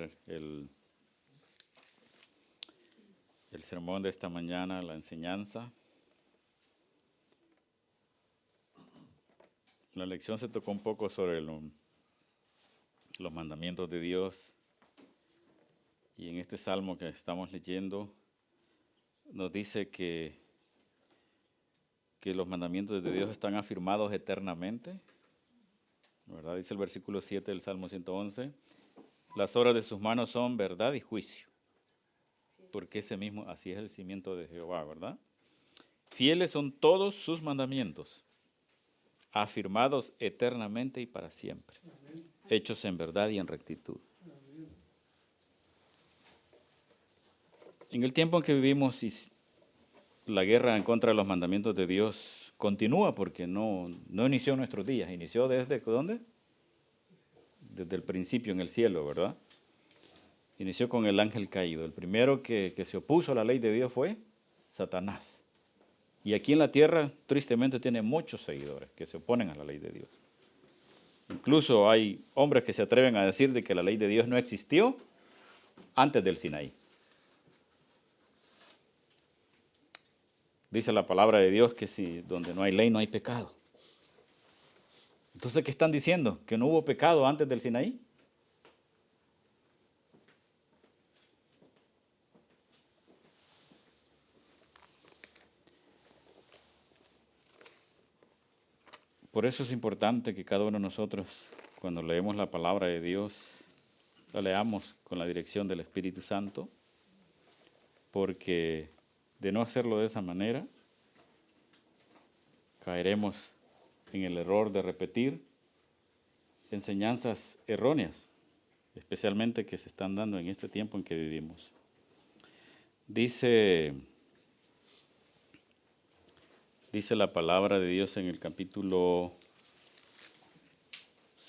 terminar el sermón de esta mañana, la enseñanza. La lección se tocó un poco sobre los mandamientos de Dios. Y en este salmo que estamos leyendo, nos dice que los mandamientos de Dios están afirmados eternamente, ¿verdad? Dice el versículo 7 del Salmo 111, las obras de sus manos son verdad y juicio, porque ese mismo, así es el cimiento de Jehová, ¿verdad? Fieles son todos sus mandamientos, afirmados eternamente y para siempre, hechos en verdad y en rectitud. En el tiempo en que vivimos, la guerra en contra de los mandamientos de Dios continúa porque no inició en nuestros días, inició desde ¿dónde? Desde el principio en el cielo, ¿verdad? Inició con el ángel caído. El primero que se opuso a la ley de Dios fue Satanás. Y aquí en la tierra, tristemente, tiene muchos seguidores que se oponen a la ley de Dios. Incluso hay hombres que se atreven a decir de que la ley de Dios no existió antes del Sinaí. Dice la palabra de Dios que si donde no hay ley no hay pecado. Entonces, ¿qué están diciendo? ¿Que no hubo pecado antes del Sinaí? Por eso es importante que cada uno de nosotros, cuando leemos la palabra de Dios, la leamos con la dirección del Espíritu Santo, porque de no hacerlo de esa manera, caeremos en el error de repetir enseñanzas erróneas, especialmente que se están dando en este tiempo en que vivimos. Dice la palabra de Dios en el capítulo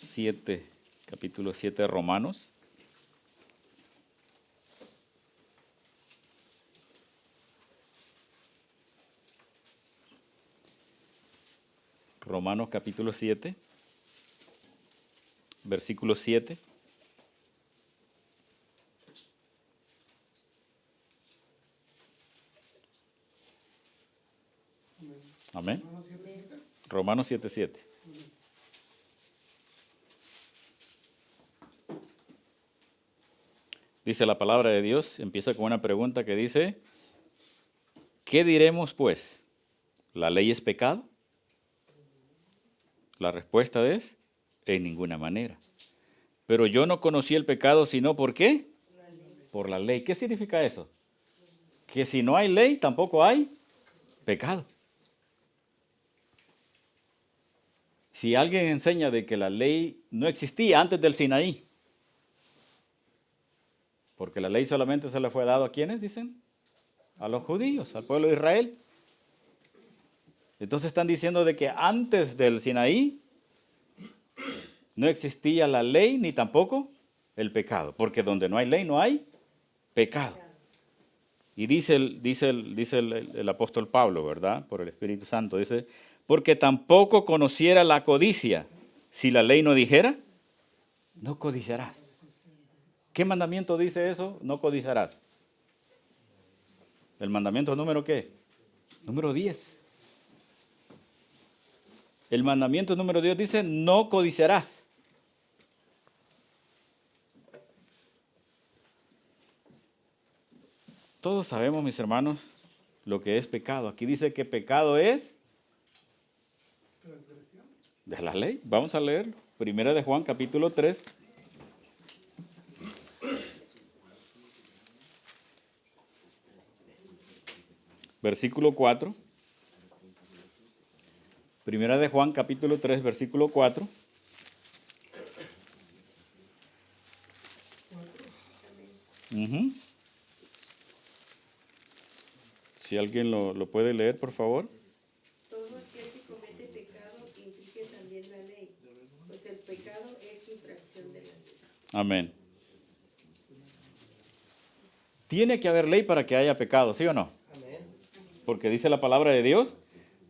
7 de Romanos. Romanos capítulo 7, versículo 7. Amén. Romanos 7, 7. Dice la palabra de Dios, empieza con una pregunta que dice, ¿qué diremos pues? ¿La ley es pecado? La respuesta es, en ninguna manera. Pero yo no conocí el pecado sino ¿por qué? Por la ley. ¿Qué significa eso? Que si no hay ley, tampoco hay pecado. Si alguien enseña de que la ley no existía antes del Sinaí, porque la ley solamente se le fue dado a ¿quiénes dicen? A los judíos, al pueblo de Israel. Entonces están diciendo de que antes del Sinaí no existía la ley ni tampoco el pecado, porque donde no hay ley no hay pecado. Y dice el apóstol Pablo, ¿verdad? Por el Espíritu Santo, dice, porque tampoco conociera la codicia si la ley no dijera, no codiciarás. ¿Qué mandamiento dice eso? No codiciarás. ¿El mandamiento número qué? Número 10. El mandamiento número 10 dice, no codiciarás. Todos sabemos, mis hermanos, lo que es pecado. Aquí dice que pecado es de la ley. Vamos a leerlo. Primera de Juan, capítulo 3. Versículo 4. Primera de Juan, capítulo 3, versículo 4. Si alguien lo puede leer, por favor. Todo aquel que comete pecado infringe también la ley, pues el pecado es infracción de la ley. Amén. Tiene que haber ley para que haya pecado, ¿sí o no? Amén. Porque dice la palabra de Dios,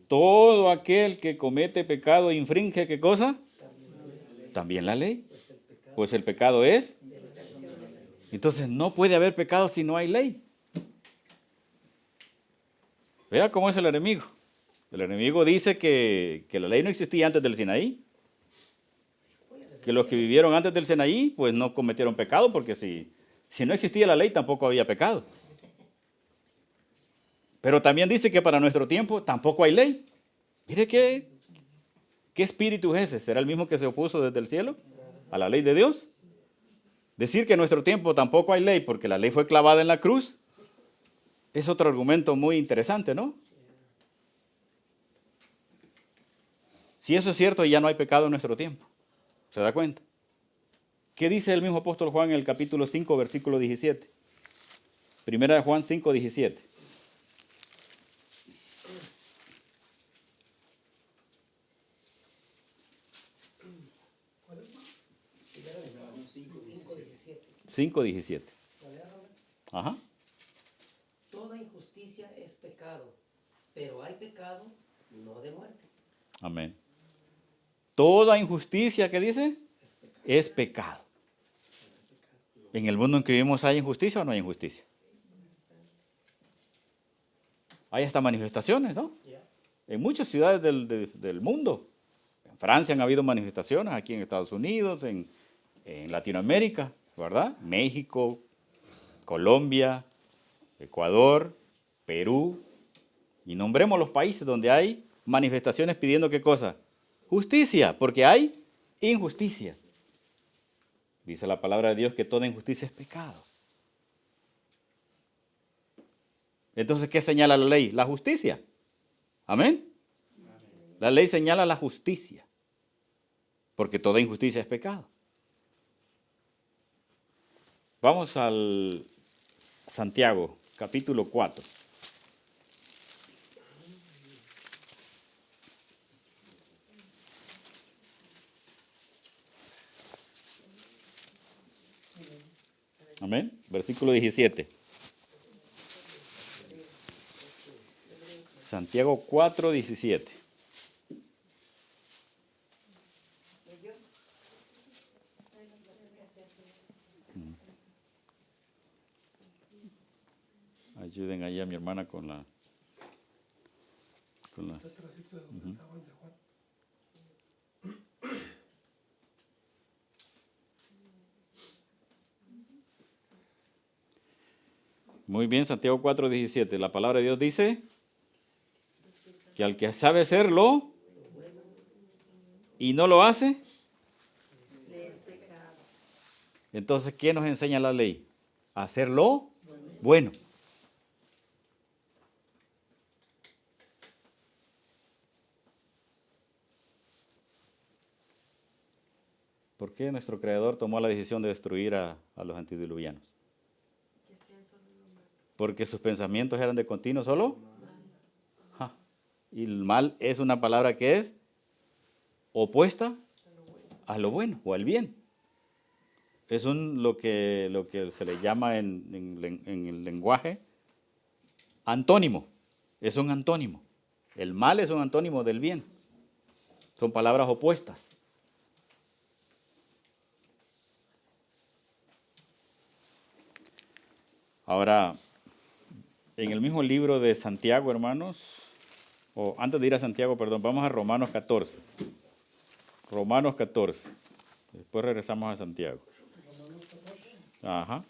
todo aquel que comete pecado infringe, ¿qué cosa? También la ley. Pues el pecado es Entonces no puede haber pecado si no hay ley. Vea cómo es el enemigo. El enemigo dice que la ley no existía antes del Sinaí. Que los que vivieron antes del Sinaí, pues no cometieron pecado, porque si no existía la ley tampoco había pecado. Pero también dice que para nuestro tiempo tampoco hay ley. Mire qué espíritu es ese. ¿Será el mismo que se opuso desde el cielo a la ley de Dios? Decir que en nuestro tiempo tampoco hay ley porque la ley fue clavada en la cruz es otro argumento muy interesante, ¿no? Si eso es cierto, ya no hay pecado en nuestro tiempo. ¿Se da cuenta? ¿Qué dice el mismo apóstol Juan en el capítulo 5, versículo 17? Primera de Juan 5, 17. ¿Cuál es? Primera de Juan 5:17. 5:17. ¿Lo lea, Robert? Ajá. Toda injusticia es pecado, pero hay pecado no de muerte. Amén. Toda injusticia, ¿qué dice? Es pecado. Es pecado. ¿En el mundo en que vivimos hay injusticia o no hay injusticia? Hay hasta manifestaciones, ¿no? Ya. En muchas ciudades del mundo. En Francia han habido manifestaciones, aquí en Estados Unidos, en Latinoamérica, ¿verdad? México, Colombia, Ecuador, Perú. Y nombremos los países donde hay manifestaciones pidiendo ¿qué cosa? Justicia, porque hay injusticia. Dice la palabra de Dios que toda injusticia es pecado. Entonces, ¿qué señala la ley? La justicia. ¿Amén? La ley señala la justicia, porque toda injusticia es pecado. Vamos al Santiago, capítulo 4. Amén. Versículo 17. Santiago 4, 17. Ayuden ahí a mi hermana con las... Muy bien, Santiago 4, 17. La palabra de Dios dice que al que sabe hacerlo y no lo hace, Le es pecado. entonces, ¿qué nos enseña la ley? Hacerlo bueno. ¿Por qué nuestro Creador tomó la decisión de destruir a los antediluvianos? Porque sus pensamientos eran de continuo solo. Ja. Y el mal es una palabra que es opuesta a lo bueno o al bien. Es lo que se le llama en el lenguaje antónimo. Es un antónimo. El mal es un antónimo del bien. Son palabras opuestas. Ahora, en el mismo libro de Santiago, hermanos, o antes de ir a Santiago, perdón, vamos a Romanos 14. Romanos 14. Después regresamos a Santiago. Ajá.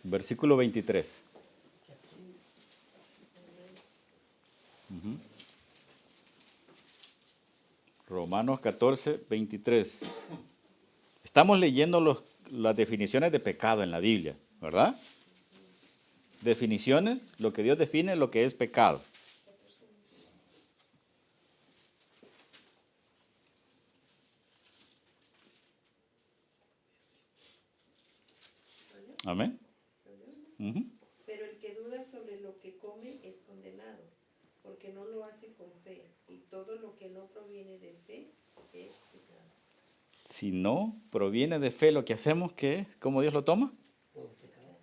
Versículo 23. Romanos 14, 23. Estamos leyendo las definiciones de pecado en la Biblia, ¿verdad? Definiciones, lo que Dios define, lo que es pecado. Amén. Uh-huh. Pero el que duda sobre lo que come es condenado, porque no lo hace con fe, y todo lo que no proviene de fe es pecado. Si no proviene de fe lo que hacemos, ¿qué? ¿Cómo Dios lo toma? Todo pecado.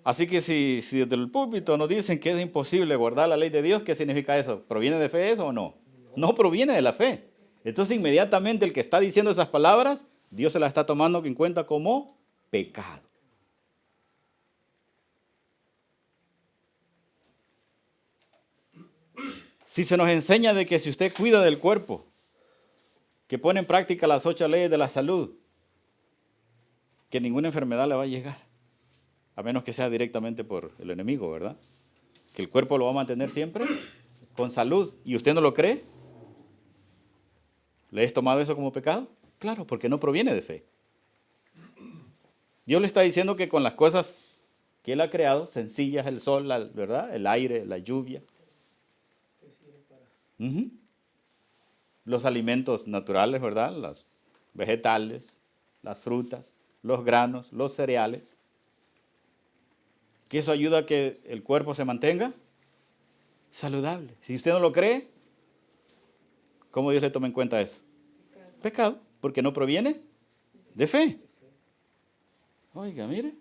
Así que si desde el púlpito nos dicen que es imposible guardar la ley de Dios, ¿qué significa eso? ¿Proviene de fe eso o no? No proviene de la fe. Entonces inmediatamente el que está diciendo esas palabras, Dios se las está tomando en cuenta como pecado. Si se nos enseña de que si usted cuida del cuerpo, que pone en práctica las 8 leyes de la salud, que ninguna enfermedad le va a llegar, a menos que sea directamente por el enemigo, ¿verdad? Que el cuerpo lo va a mantener siempre con salud. ¿Y usted no lo cree? ¿Le has tomado eso como pecado? Claro, porque no proviene de fe. Dios le está diciendo que con las cosas que Él ha creado, sencillas, el sol, ¿verdad? El aire, la lluvia, los alimentos naturales, ¿verdad? Los vegetales, las frutas, los granos, los cereales, que eso ayuda a que el cuerpo se mantenga saludable. Si usted no lo cree, ¿cómo Dios le toma en cuenta eso? Pecado, porque no proviene de fe. Oiga, mire,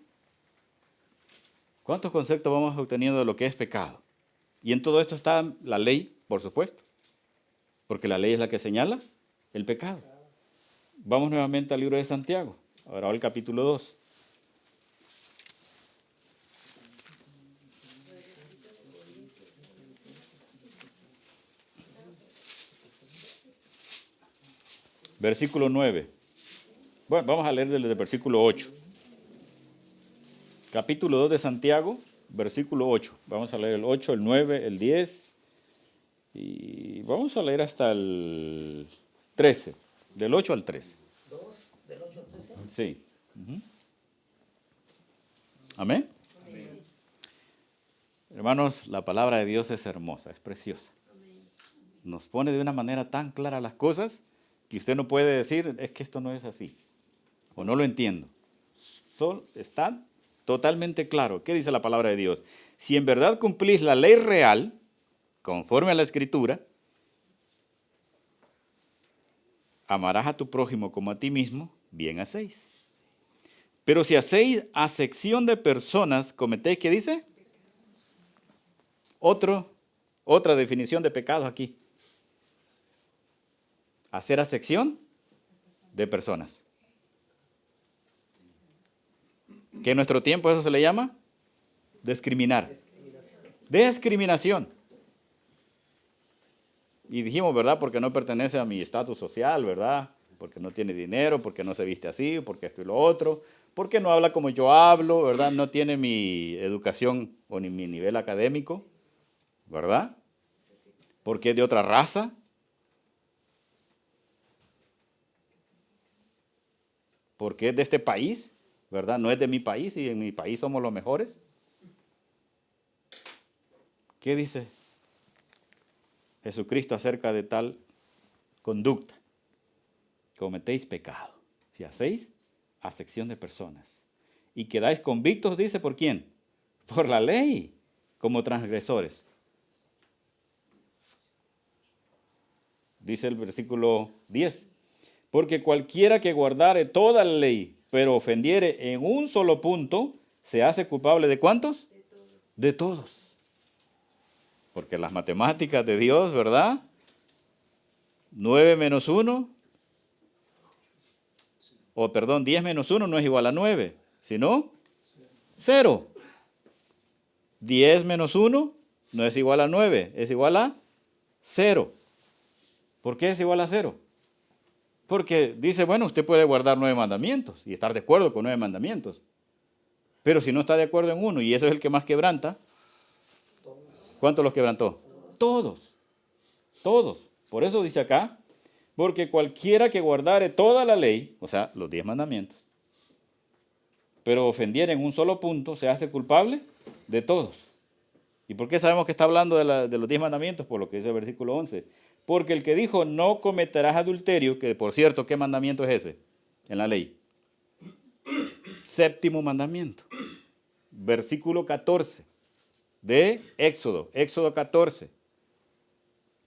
¿cuántos conceptos vamos obteniendo de lo que es pecado? Y en todo esto está la ley, por supuesto, porque la ley es la que señala el pecado. Vamos nuevamente al libro de Santiago, ahora al capítulo 2. Versículo 9. Bueno, vamos a leer desde el versículo 8. Capítulo 2 de Santiago, versículo 8. Vamos a leer el 8, el 9, el 10. Y vamos a leer hasta el 13. Del 8 al 13. 2, del 8 al 13. Sí. Amén. Amén. Hermanos, la palabra de Dios es hermosa, es preciosa. Amén. Nos pone de una manera tan clara las cosas que usted no puede decir, es que esto no es así, o no lo entiendo. Está totalmente claro. ¿Qué dice la palabra de Dios? Si en verdad cumplís la ley real, conforme a la Escritura, amarás a tu prójimo como a ti mismo, bien hacéis. Pero si hacéis acepción de personas, cometéis, ¿qué dice? Otra definición de pecado aquí. Hacer acepción de personas. Que en nuestro tiempo eso se le llama discriminar. Discriminación. Y dijimos, ¿verdad? Porque no pertenece a mi estatus social, ¿verdad? Porque no tiene dinero, porque no se viste así, porque esto y lo otro, porque no habla como yo hablo, ¿verdad? No tiene mi educación o ni mi nivel académico, ¿verdad? Porque es de otra raza. Porque es de este país, ¿verdad? No es de mi país y en mi país somos los mejores. ¿Qué dice Jesucristo acerca de tal conducta? Cometéis pecado si hacéis acepción de personas. Y quedáis convictos, dice, ¿por quién? Por la ley, como transgresores. Dice el versículo 10. Porque cualquiera que guardare toda la ley, pero ofendiere en un solo punto, se hace culpable ¿de cuántos? De todos. Porque las matemáticas de Dios, ¿verdad? 9 menos 1, 10 menos 1 no es igual a 9, sino 0. 10 menos 1 no es igual a 9, es igual a 0. ¿Por qué es igual a 0? Porque dice, bueno, usted puede guardar 9 mandamientos y estar de acuerdo con 9 mandamientos. Pero si no está de acuerdo en uno y ese es el que más quebranta, ¿cuántos los quebrantó? Todos. Todos. Por eso dice acá, porque cualquiera que guardare toda la ley, o sea, los 10 mandamientos, pero ofendiera en un solo punto, se hace culpable de todos. ¿Y por qué sabemos que está hablando de los 10 mandamientos? Por lo que dice el versículo 11. Porque el que dijo, no cometerás adulterio, que por cierto, ¿qué mandamiento es ese en la ley? Séptimo mandamiento. Versículo 14 de Éxodo 14.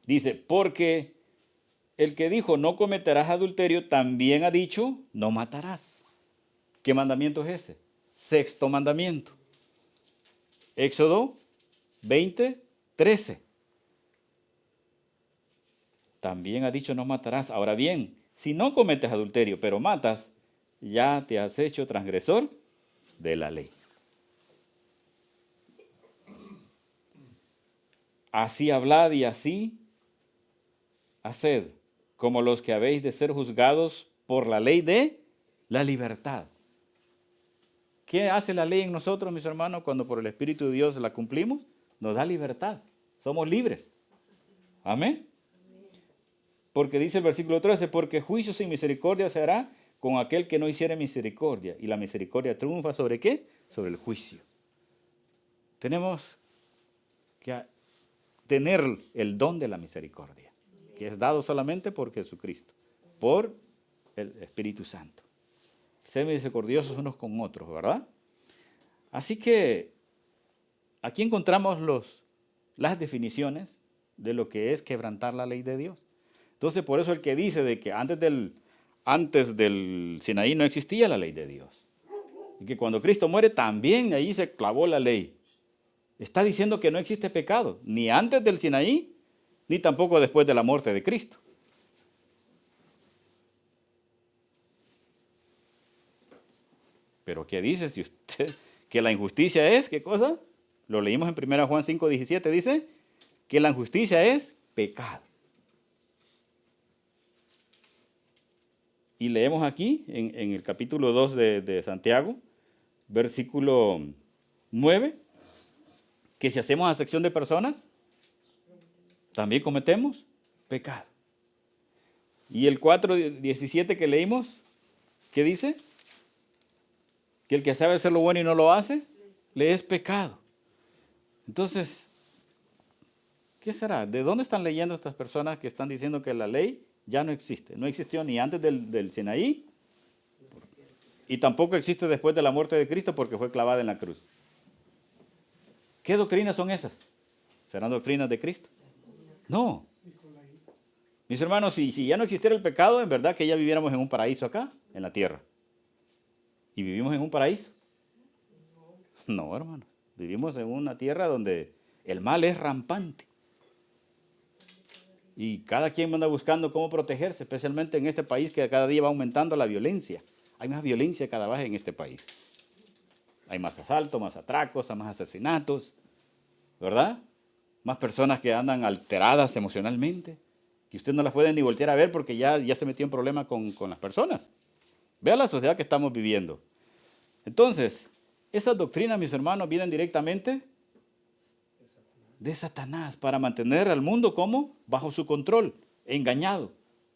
Dice, porque el que dijo, no cometerás adulterio, también ha dicho, no matarás. ¿Qué mandamiento es ese? Sexto mandamiento. Éxodo 20:13. También ha dicho, no matarás. Ahora bien, si no cometes adulterio, pero matas, ya te has hecho transgresor de la ley. Así hablad y así haced, como los que habéis de ser juzgados por la ley de la libertad. ¿Qué hace la ley en nosotros, mis hermanos, cuando por el Espíritu de Dios la cumplimos? Nos da libertad. Somos libres. Amén. Porque dice el versículo 13, porque juicio sin misericordia se hará con aquel que no hiciere misericordia. Y la misericordia triunfa ¿sobre qué? Sobre el juicio. Tenemos que tener el don de la misericordia, que es dado solamente por Jesucristo, por el Espíritu Santo. Ser misericordiosos unos con otros, ¿verdad? Así que aquí encontramos las definiciones de lo que es quebrantar la ley de Dios. Entonces, por eso el que dice de que antes del Sinaí no existía la ley de Dios. Y que cuando Cristo muere también ahí se clavó la ley. Está diciendo que no existe pecado, ni antes del Sinaí, ni tampoco después de la muerte de Cristo. Pero ¿qué dice si usted que la injusticia es? ¿Qué cosa? Lo leímos en 1 Juan 5:17, dice que la injusticia es pecado. Y leemos aquí, en el capítulo 2 de Santiago, versículo 9, que si hacemos acepción de personas, también cometemos pecado. Y el 4:17 que leímos, ¿qué dice? Que el que sabe hacer lo bueno y no lo hace, le es pecado. Entonces, ¿qué será? ¿De dónde están leyendo estas personas que están diciendo que la ley ya no existe? No existió ni antes del Sinaí y tampoco existe después de la muerte de Cristo porque fue clavada en la cruz. ¿Qué doctrinas son esas? ¿Serán doctrinas de Cristo? No. Mis hermanos, si ya no existiera el pecado, en verdad que ya viviéramos en un paraíso acá, en la tierra. ¿Y vivimos en un paraíso? No, hermano. Vivimos en una tierra donde el mal es rampante. Y cada quien anda buscando cómo protegerse, especialmente en este país que cada día va aumentando la violencia. Hay más violencia cada vez en este país. Hay más asaltos, más atracos, más asesinatos, ¿verdad? Más personas que andan alteradas emocionalmente, que usted no las puede ni voltear a ver porque ya se metió en problema con las personas. Vea la sociedad que estamos viviendo. Entonces, esas doctrinas, mis hermanos, vienen directamente de Satanás para mantener al mundo como bajo su control, engañado.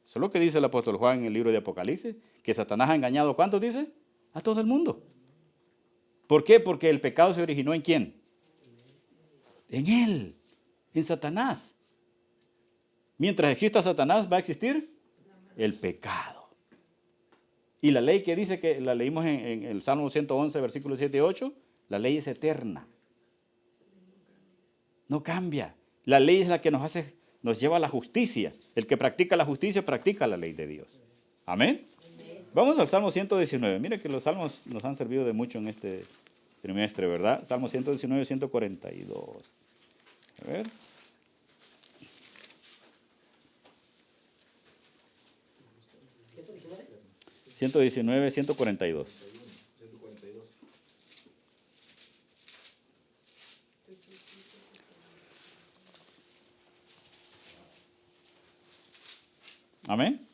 Eso es lo que dice el apóstol Juan en el libro de Apocalipsis, que Satanás ha engañado, ¿cuántos dice? A todo el mundo. ¿Por qué? Porque el pecado se originó ¿en quién? En él, en Satanás. Mientras exista Satanás va a existir el pecado. Y la ley que dice que la leímos en el Salmo 111, versículos 7 y 8, la ley es eterna. No cambia. La ley es la que nos lleva a la justicia. El que practica la justicia practica la ley de Dios. Amén. Vamos al Salmo 119. Mire que los salmos nos han servido de mucho en este trimestre, ¿verdad? Salmo 119, 142. A ver. ¿119? 119, 142. Amén.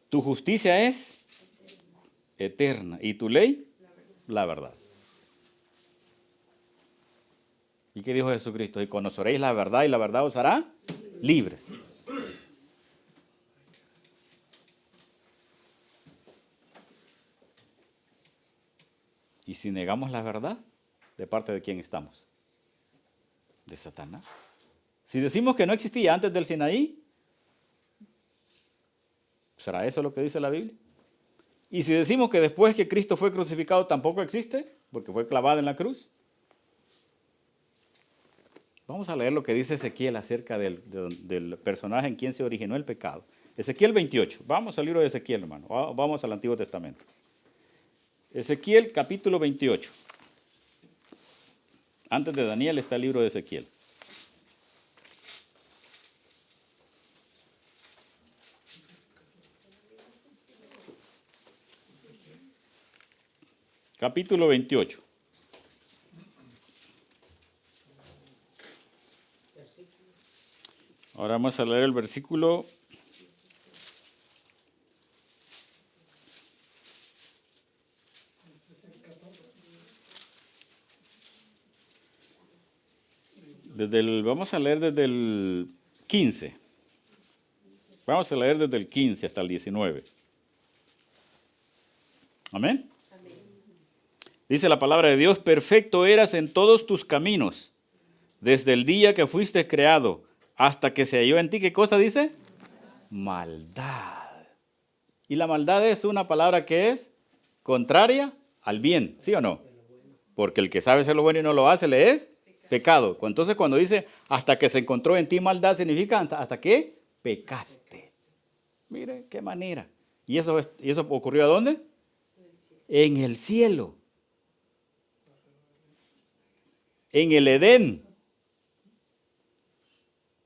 Tu justicia es eterna y tu ley, la verdad. ¿Y qué dijo Jesucristo? Y conoceréis la verdad y la verdad os hará libres. Y si negamos la verdad, ¿de parte de quién estamos? De Satanás. Si decimos que no existía antes del Sinaí, ¿será eso lo que dice la Biblia? Y si decimos que después que Cristo fue crucificado tampoco existe, porque fue clavado en la cruz. Vamos a leer lo que dice Ezequiel acerca del personaje en quien se originó el pecado. Ezequiel 28. Vamos al libro de Ezequiel, hermano. Vamos al Antiguo Testamento. Ezequiel capítulo 28. Antes de Daniel está el libro de Ezequiel. Capítulo 28. Ahora vamos a leer el versículo 15. Vamos a leer desde el 15. Vamos a leer desde el 15 hasta el 19. Amén. Amén. Dice la palabra de Dios: perfecto eras en todos tus caminos, desde el día que fuiste creado, hasta que se halló en ti, ¿qué cosa dice? Maldad. Y la maldad es una palabra que es contraria al bien, ¿sí o no? Porque el que sabe hacer lo bueno y no lo hace, le es pecado. Entonces cuando dice hasta que se encontró en ti maldad, significa hasta que pecaste. Mire qué manera. ¿Y eso ocurrió a dónde? En el cielo. En el Edén.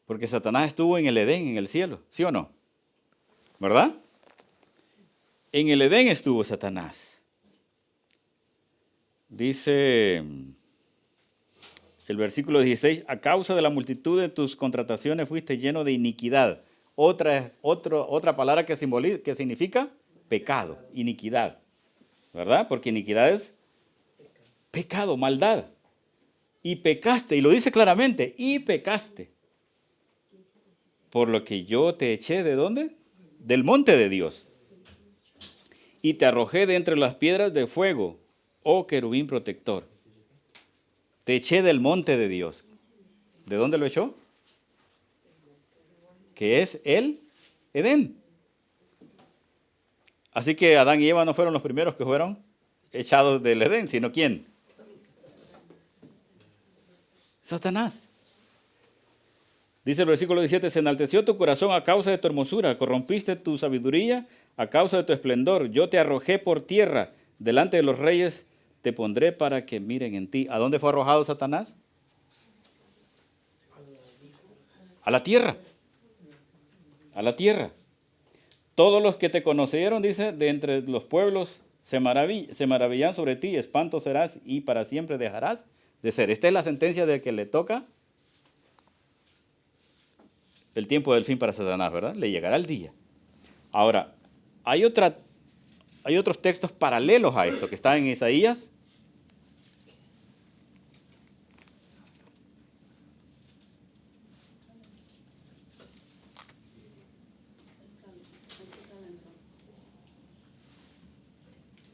Porque Satanás estuvo en el Edén, en el cielo, ¿sí o no? ¿Verdad? En el Edén estuvo Satanás. Dice el versículo 16, a causa de la multitud de tus contrataciones fuiste lleno de iniquidad. Otra palabra que significa pecado, iniquidad. ¿Verdad? Porque iniquidad es pecado, maldad. Y pecaste, y lo dice claramente, y pecaste. Por lo que yo te eché, ¿de dónde? Del monte de Dios. Y te arrojé de entre las piedras de fuego, oh querubín protector. Te eché del monte de Dios. ¿De dónde lo echó? Que es el Edén. Así que Adán y Eva no fueron los primeros que fueron echados del Edén, sino ¿quién? Satanás. Dice el versículo 17, se enalteció tu corazón a causa de tu hermosura, corrompiste tu sabiduría a causa de tu esplendor. Yo te arrojé por tierra, delante de los reyes te pondré para que miren en ti. ¿A dónde fue arrojado Satanás? A la tierra. A la tierra. Todos los que te conocieron, dice, de entre los pueblos se maravillan sobre ti, espanto serás y para siempre dejarás de ser. Esta es la sentencia de que le toca el tiempo del fin para Satanás, ¿verdad? Le llegará el día. Ahora, hay otros textos paralelos a esto que están en Isaías.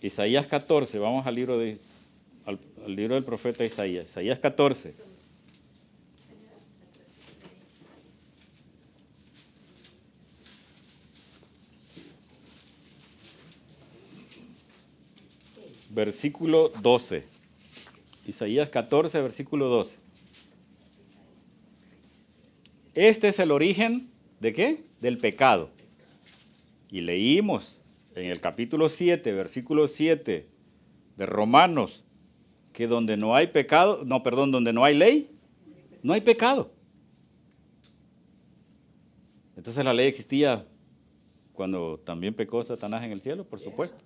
Isaías 14, vamos al libro del profeta Isaías. Isaías 14. Versículo 12. Isaías 14, versículo 12. Este es el origen ¿de qué? Del pecado. Y leímos en el capítulo 7, versículo 7 de Romanos, que donde no hay pecado, donde no hay ley, no hay pecado. Entonces la ley existía cuando también pecó Satanás en el cielo, por supuesto.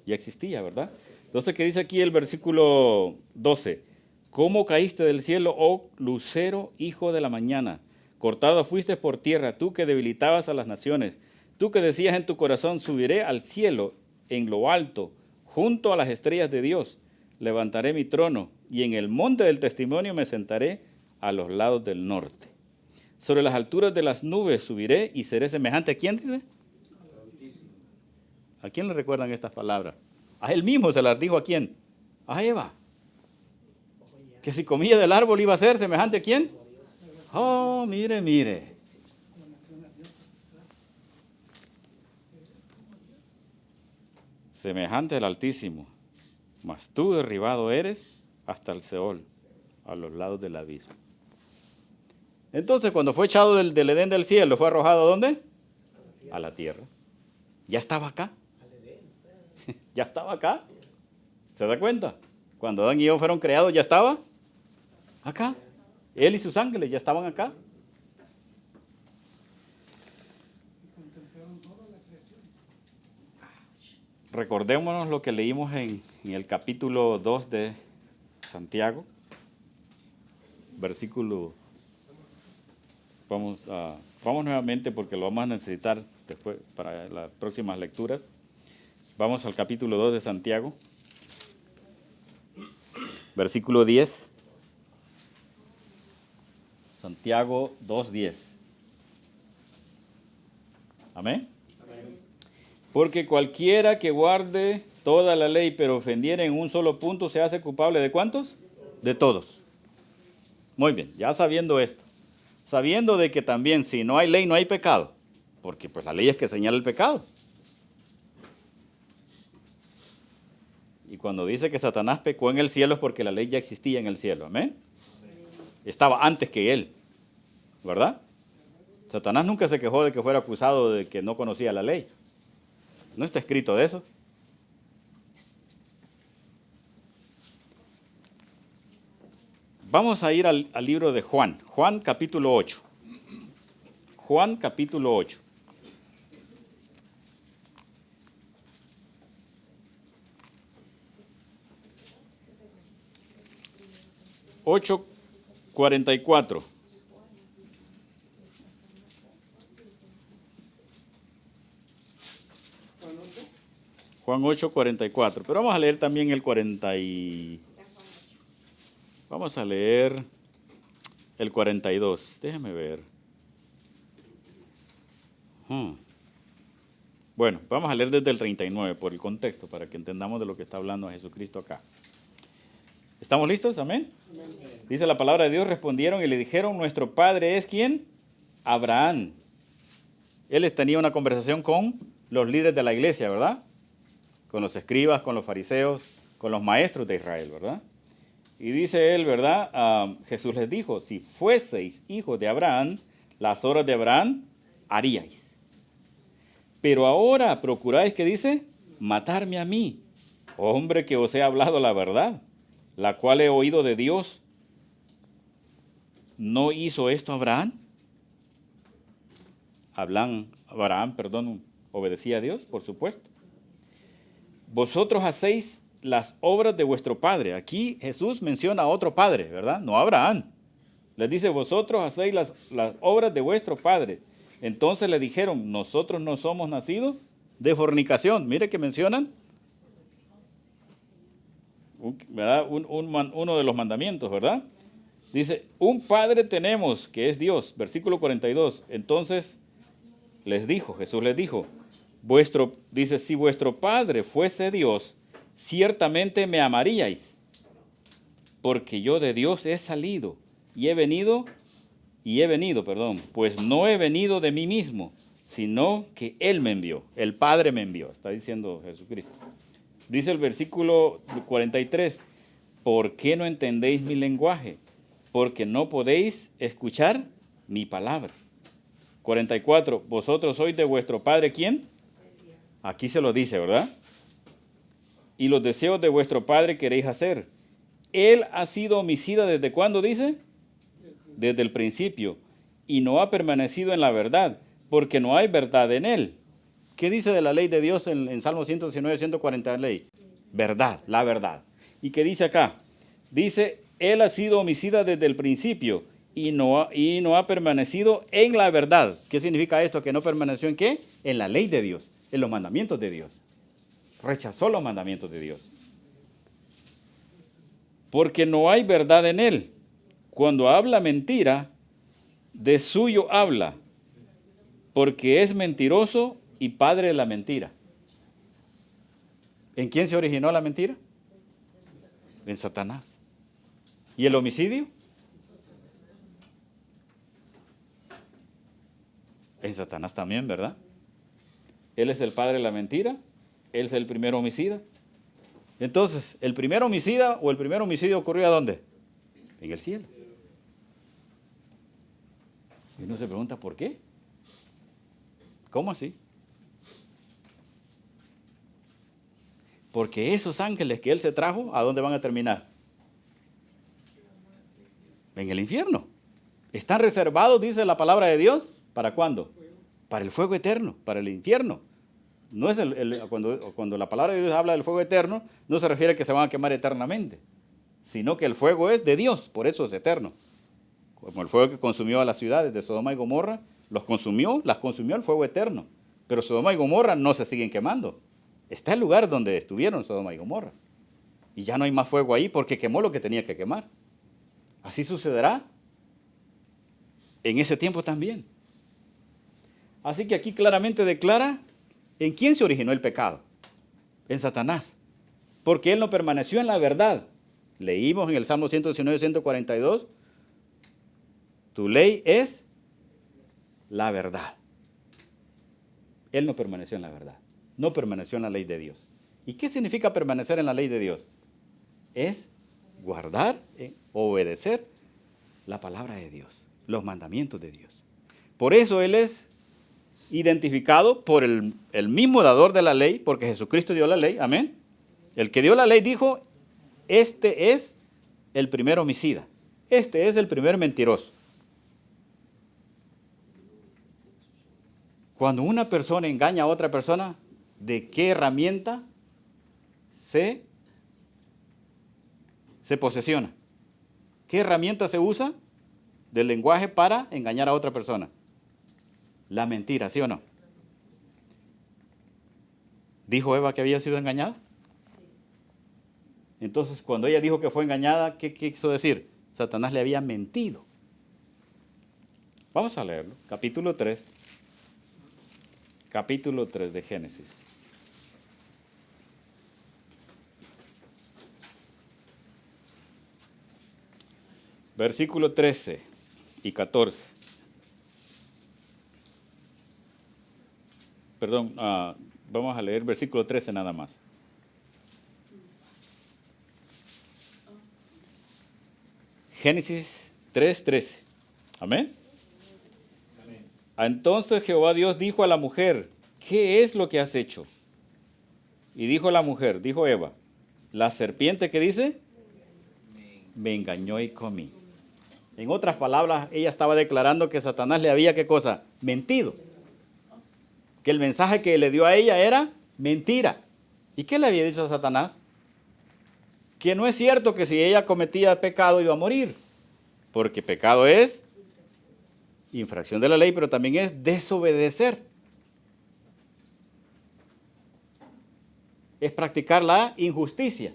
Ya existía, ¿verdad? Entonces, ¿qué dice aquí el versículo 12? ¿Cómo caíste del cielo, oh lucero, hijo de la mañana? Cortado fuiste por tierra, tú que debilitabas a las naciones. Tú que decías en tu corazón, subiré al cielo en lo alto, junto a las estrellas de Dios. Levantaré mi trono y en el monte del testimonio me sentaré a los lados del norte. Sobre las alturas de las nubes subiré y seré semejante. ¿A quién dice? ¿A quién le recuerdan estas palabras? A él mismo se las dijo. ¿A quién? A Eva. Que si comía del árbol iba a ser semejante a quién. Oh, mire, mire. Semejante al Altísimo. Mas tú derribado eres hasta el Seol, a los lados del abismo. Entonces, cuando fue echado del Edén del cielo, ¿fue arrojado a dónde? A la tierra. Ya estaba acá. Ya estaba acá. ¿Se da cuenta? Cuando Adán y Eva fueron creados, ya estaba Acá. Él y sus ángeles ya estaban acá. Recordémonos lo que leímos en el capítulo 2 de Santiago, versículo. Vamos nuevamente porque lo vamos a necesitar después para las próximas lecturas. Vamos al capítulo 2 de Santiago, versículo 10. Santiago 2:10. Amén. Porque cualquiera que guarde toda la ley, pero ofendiera en un solo punto, se hace culpable ¿de cuántos? De todos. Muy bien, ya sabiendo esto, sabiendo de que también si no hay ley no hay pecado, porque pues la ley es que señala el pecado. Y cuando dice que Satanás pecó en el cielo es porque la ley ya existía en el cielo, amén. Estaba antes que él, ¿verdad? Satanás nunca se quejó de que fuera acusado de que no conocía la ley. No está escrito de eso. Vamos a ir al libro de Juan. Juan capítulo 8. Juan capítulo 8. Ocho 44. Juan 8, 44. Pero vamos a leer también el 40 y... Vamos a leer el 42. Déjeme ver. Bueno, vamos a leer desde el 39 por el contexto, para que entendamos de lo que está hablando Jesucristo acá. ¿Estamos listos? Amén. Dice la palabra de Dios, respondieron y le dijeron, nuestro padre es ¿quién? Abraham. Él tenía una conversación con los líderes de la iglesia, ¿verdad? Con los escribas, con los fariseos, con los maestros de Israel, ¿verdad? Y dice él, ¿verdad? Jesús les dijo, si fueseis hijos de Abraham, las obras de Abraham haríais. Pero ahora procuráis, ¿qué dice? Matarme a mí, hombre que os he hablado la verdad, la cual he oído de Dios. ¿No hizo esto Abraham? Abraham, obedecía a Dios, por supuesto. Vosotros hacéis las obras de vuestro padre. Aquí Jesús menciona a otro padre, ¿verdad? No a Abraham. Les dice, vosotros hacéis las obras de vuestro padre. Entonces le dijeron, nosotros no somos nacidos de fornicación. Mire que mencionan, ¿verdad? Uno de los mandamientos, ¿verdad? Dice, un padre tenemos que es Dios. Versículo 42. Entonces Jesús les dijo, dice, si vuestro padre fuese Dios, ciertamente me amaríais, porque yo de Dios he salido y he venido, pues no he venido de mí mismo, sino que Él me envió, el Padre me envió, está diciendo Jesucristo. Dice el versículo 43, ¿por qué no entendéis mi lenguaje? Porque no podéis escuchar mi palabra. 44, vosotros sois de vuestro padre, ¿quién? Aquí se lo dice, ¿verdad? Y los deseos de vuestro padre queréis hacer. Él ha sido homicida ¿desde cuándo dice? Desde el principio. Y no ha permanecido en la verdad, porque no hay verdad en él. ¿Qué dice de la ley de Dios en Salmo 119, 140 de ley? Verdad, la verdad. ¿Y qué dice acá? Dice, él ha sido homicida desde el principio y no ha permanecido en la verdad. ¿Qué significa esto? Que no permaneció ¿en qué? En la ley de Dios, en los mandamientos de Dios. Rechazó los mandamientos de Dios. Porque no hay verdad en él. Cuando habla mentira, de suyo habla, porque es mentiroso y padre de la mentira. ¿En quién se originó la mentira? En Satanás. ¿Y el homicidio? En Satanás también, ¿verdad? Él es el padre de la mentira, él es el primer homicida. Entonces, ¿el primer homicida o el primer homicidio ocurrió a dónde? En el cielo. Y uno se pregunta, ¿por qué? ¿Cómo así? Porque esos ángeles que él se trajo, ¿a dónde van a terminar? En el infierno. Están reservados, dice la palabra de Dios, ¿para cuándo? Para el fuego eterno, para el infierno. No es cuando la palabra de Dios habla del fuego eterno, no se refiere a que se van a quemar eternamente, sino que el fuego es de Dios, por eso es eterno. Como el fuego que consumió a las ciudades de Sodoma y Gomorra, las consumió el fuego eterno. Pero Sodoma y Gomorra no se siguen quemando. Está el lugar donde estuvieron Sodoma y Gomorra. Y ya no hay más fuego ahí porque quemó lo que tenía que quemar. Así sucederá en ese tiempo también. Así que aquí claramente declara en quién se originó el pecado. En Satanás. Porque él no permaneció en la verdad. Leímos en el Salmo 119, 142. Tu ley es la verdad. Él no permaneció en la verdad. No permaneció en la ley de Dios. ¿Y qué significa permanecer en la ley de Dios? Es guardar, obedecer la palabra de Dios, los mandamientos de Dios. Por eso Él es identificado por el mismo dador de la ley, porque Jesucristo dio la ley, amén. El que dio la ley dijo, este es el primer homicida, este es el primer mentiroso. Cuando una persona engaña a otra persona, ¿de qué herramienta se posesiona? ¿Qué herramienta se usa del lenguaje para engañar a otra persona? La mentira, ¿sí o no? ¿Dijo Eva que había sido engañada? Entonces, cuando ella dijo que fue engañada, ¿qué quiso decir? Satanás le había mentido. Vamos a leerlo. Capítulo 3 de Génesis. Versículo 13 y 14. Perdón, vamos a leer versículo 13 nada más. Génesis 3:13. Amén. Entonces Jehová Dios dijo a la mujer, ¿qué es lo que has hecho? Y dijo la mujer, dijo Eva, la serpiente que dice, me engañó y comí. En otras palabras, ella estaba declarando que Satanás le había, ¿qué cosa? Mentido. Que el mensaje que le dio a ella era mentira. ¿Y qué le había dicho a Satanás? Que no es cierto que si ella cometía pecado iba a morir. Porque pecado es infracción de la ley, pero también es desobedecer. Es practicar la injusticia.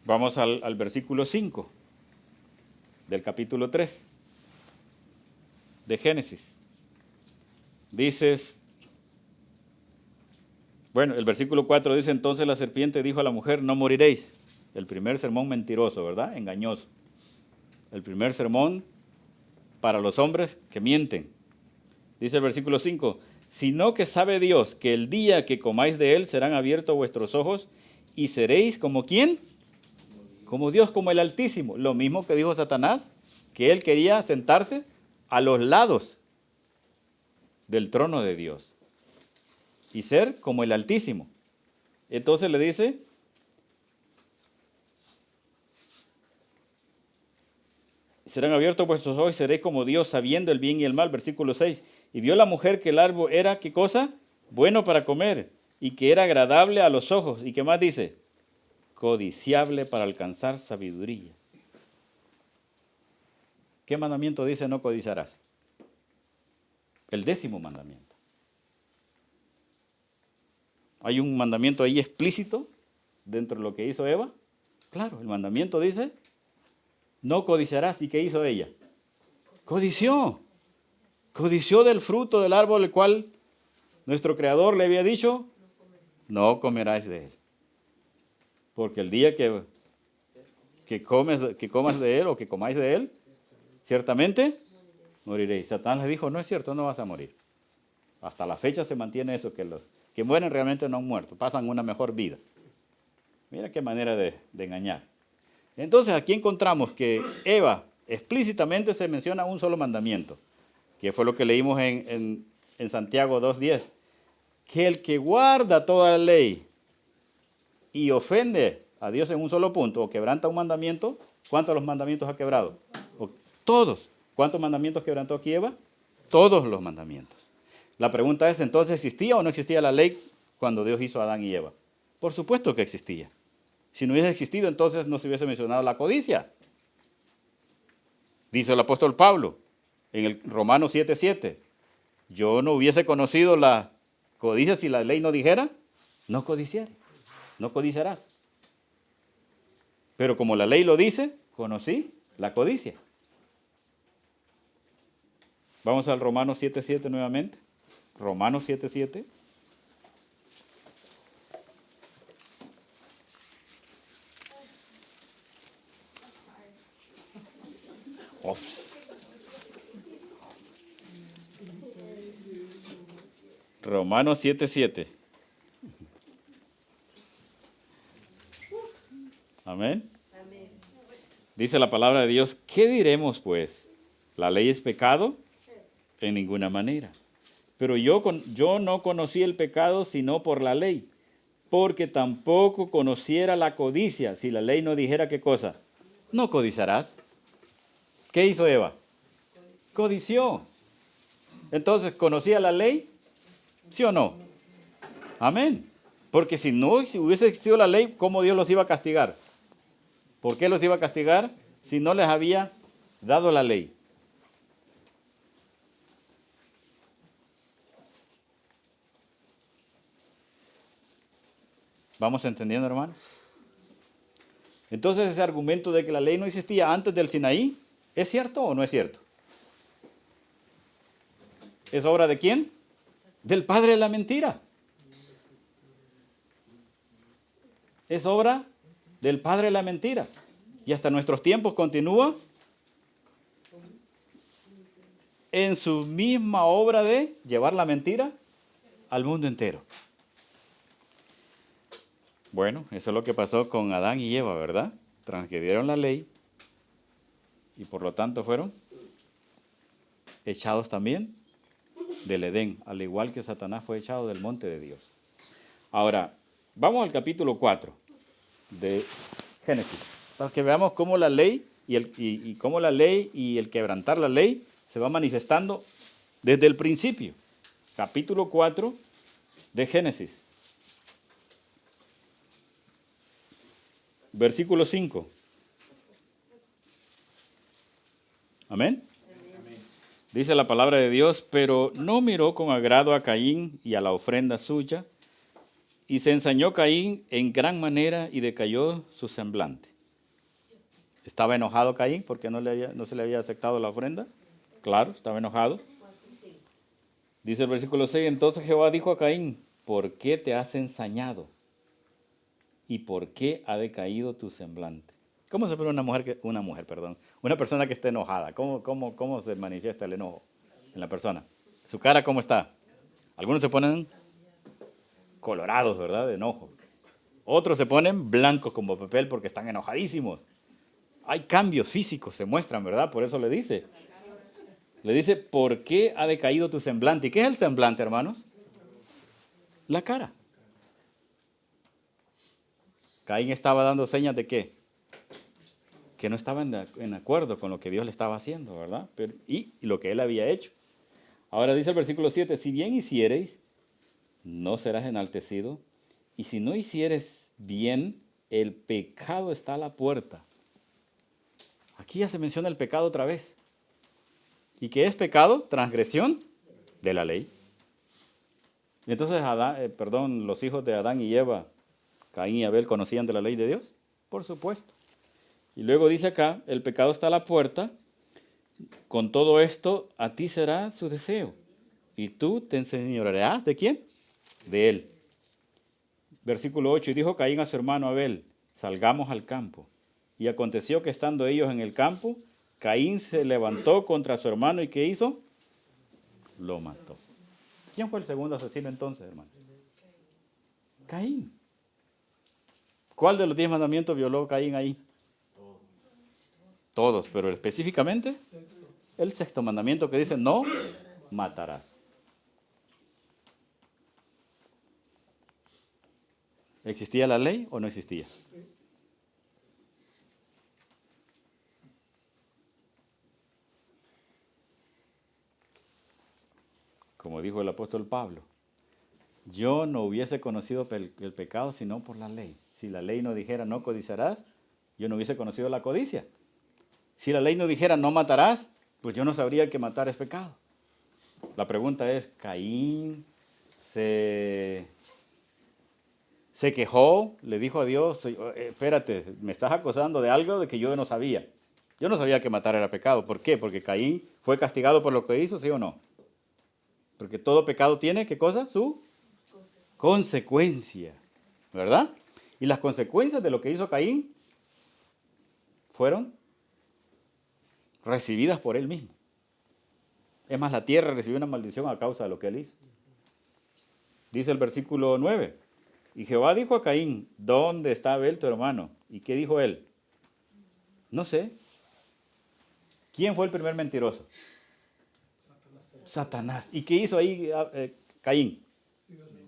Vamos al versículo 5 del capítulo 3 de Génesis. Dices, bueno, el versículo 4 dice, entonces la serpiente dijo a la mujer, no moriréis. El primer sermón mentiroso, ¿verdad? Engañoso. El primer sermón para los hombres que mienten. Dice el versículo 5, sino que sabe Dios que el día que comáis de él serán abiertos vuestros ojos y seréis como ¿quién? Como Dios, como el Altísimo. Lo mismo que dijo Satanás, que él quería sentarse a los lados del trono de Dios y ser como el Altísimo. Entonces le dice, serán abiertos vuestros ojos y seréis como Dios, sabiendo el bien y el mal. Versículo 6. Y vio la mujer que el árbol era, ¿qué cosa? Bueno para comer y que era agradable a los ojos. ¿Y qué más dice? Codiciable para alcanzar sabiduría. ¿Qué mandamiento dice no codiciarás? El 10º mandamiento. ¿Hay un mandamiento ahí explícito dentro de lo que hizo Eva? Claro, el mandamiento dice, no codiciarás. ¿Y qué hizo ella? Codició. Codició del fruto del árbol el cual nuestro Creador le había dicho, no comerás de él. Porque el día que comas de él o que comáis de él, ciertamente moriréis. Satanás le dijo, no es cierto, no vas a morir. Hasta la fecha se mantiene eso, que los que mueren realmente no han muerto, pasan una mejor vida. Mira qué manera de engañar. Entonces aquí encontramos que Eva explícitamente se menciona un solo mandamiento, que fue lo que leímos en Santiago 2:10, que el que guarda toda la ley y ofende a Dios en un solo punto o quebranta un mandamiento, ¿cuántos de los mandamientos ha quebrado? Todos. ¿Cuántos mandamientos quebrantó aquí Eva? Todos los mandamientos. La pregunta es, entonces, ¿existía o no existía la ley cuando Dios hizo a Adán y Eva? Por supuesto que existía. Si no hubiese existido, entonces no se hubiese mencionado la codicia. Dice el apóstol Pablo en el Romanos 7:7, yo no hubiese conocido la codicia si la ley no dijera, no codiciaré, no codiciarás. Pero como la ley lo dice, conocí la codicia. Vamos al Romanos 7:7 nuevamente. Romanos 7:7. Ops. Romanos 7:7. Amén. Amén. Dice la palabra de Dios, ¿qué diremos pues? ¿La ley es pecado? En ninguna manera. Pero yo no conocí el pecado sino por la ley, porque tampoco conociera la codicia si la ley no dijera qué cosa. No codiciarás. ¿Qué hizo Eva? Codició. Entonces, ¿conocía la ley? ¿Sí o no? Amén. Porque si hubiese existido la ley, ¿cómo Dios los iba a castigar? ¿Por qué los iba a castigar si no les había dado la ley? ¿Vamos entendiendo, hermanos? Entonces ese argumento de que la ley no existía antes del Sinaí, ¿es cierto o no es cierto? ¿Es obra de quién? Del padre de la mentira. Es obra del padre de la mentira. Y hasta nuestros tiempos continúa en su misma obra de llevar la mentira al mundo entero. Bueno, eso es lo que pasó con Adán y Eva, ¿verdad? Transgredieron la ley y por lo tanto fueron echados también del Edén, al igual que Satanás fue echado del monte de Dios. Ahora, vamos al capítulo 4 de Génesis, para que veamos cómo la ley cómo la ley y el quebrantar la ley se va manifestando desde el principio. Capítulo 4 de Génesis. Versículo 5. Amén. Dice la palabra de Dios, pero no miró con agrado a Caín y a la ofrenda suya, y se ensañó Caín en gran manera y decayó su semblante. ¿Estaba enojado Caín porque no se le había aceptado la ofrenda? Claro, estaba enojado. Dice el versículo 6, entonces Jehová dijo a Caín, ¿por qué te has ensañado? ¿Y por qué ha decaído tu semblante? ¿Cómo se ve una persona que está enojada? ¿Cómo se manifiesta el enojo en la persona? ¿Su cara cómo está? Algunos se ponen colorados, ¿verdad? De enojo. Otros se ponen blancos como papel porque están enojadísimos. Hay cambios físicos, se muestran, ¿verdad? Por eso le dice, ¿por qué ha decaído tu semblante? ¿Y qué es el semblante, hermanos? La cara. Caín estaba dando señas de ¿qué? Que no estaba en acuerdo con lo que Dios le estaba haciendo, ¿verdad? Y lo que él había hecho. Ahora dice el versículo 7, si bien hiciereis, no serás enaltecido, y si no hicieres bien, el pecado está a la puerta. Aquí ya se menciona el pecado otra vez. ¿Y qué es pecado? Transgresión de la ley. Y entonces los hijos de Adán y Eva, Caín y Abel, ¿conocían de la ley de Dios? Por supuesto. Y luego dice acá, el pecado está a la puerta, con todo esto a ti será su deseo. Y tú te enseñorearás ¿de quién? De él. Versículo 8, y dijo Caín a su hermano Abel, salgamos al campo. Y aconteció que estando ellos en el campo, Caín se levantó contra su hermano y ¿qué hizo? Lo mató. ¿Quién fue el segundo asesino entonces, hermano? Caín. ¿Cuál de los 10 mandamientos violó Caín ahí? Todos, pero específicamente el sexto mandamiento que dice, no matarás. ¿Existía la ley o no existía? como dijo el apóstol Pablo, yo no hubiese conocido el pecado sino por la ley. Si la ley no dijera no codiciarás, yo no hubiese conocido la codicia. Si la ley no dijera no matarás, pues yo no sabría que matar es pecado. La pregunta es, ¿Caín se quejó? Le dijo a Dios, espérate, me estás acusando de algo de que yo no sabía. Yo no sabía que matar era pecado. ¿Por qué? Porque Caín fue castigado por lo que hizo, ¿sí o no? Porque todo pecado tiene, ¿qué cosa? Su consecuencia, ¿verdad? Y las consecuencias de lo que hizo Caín fueron recibidas por él mismo. Es más, la tierra recibió una maldición a causa de lo que él hizo. Dice el versículo 9, y Jehová dijo a Caín, ¿dónde está Abel tu hermano? ¿Y qué dijo él? No sé. ¿Quién fue el primer mentiroso? Satanás. ¿Y qué hizo ahí Caín?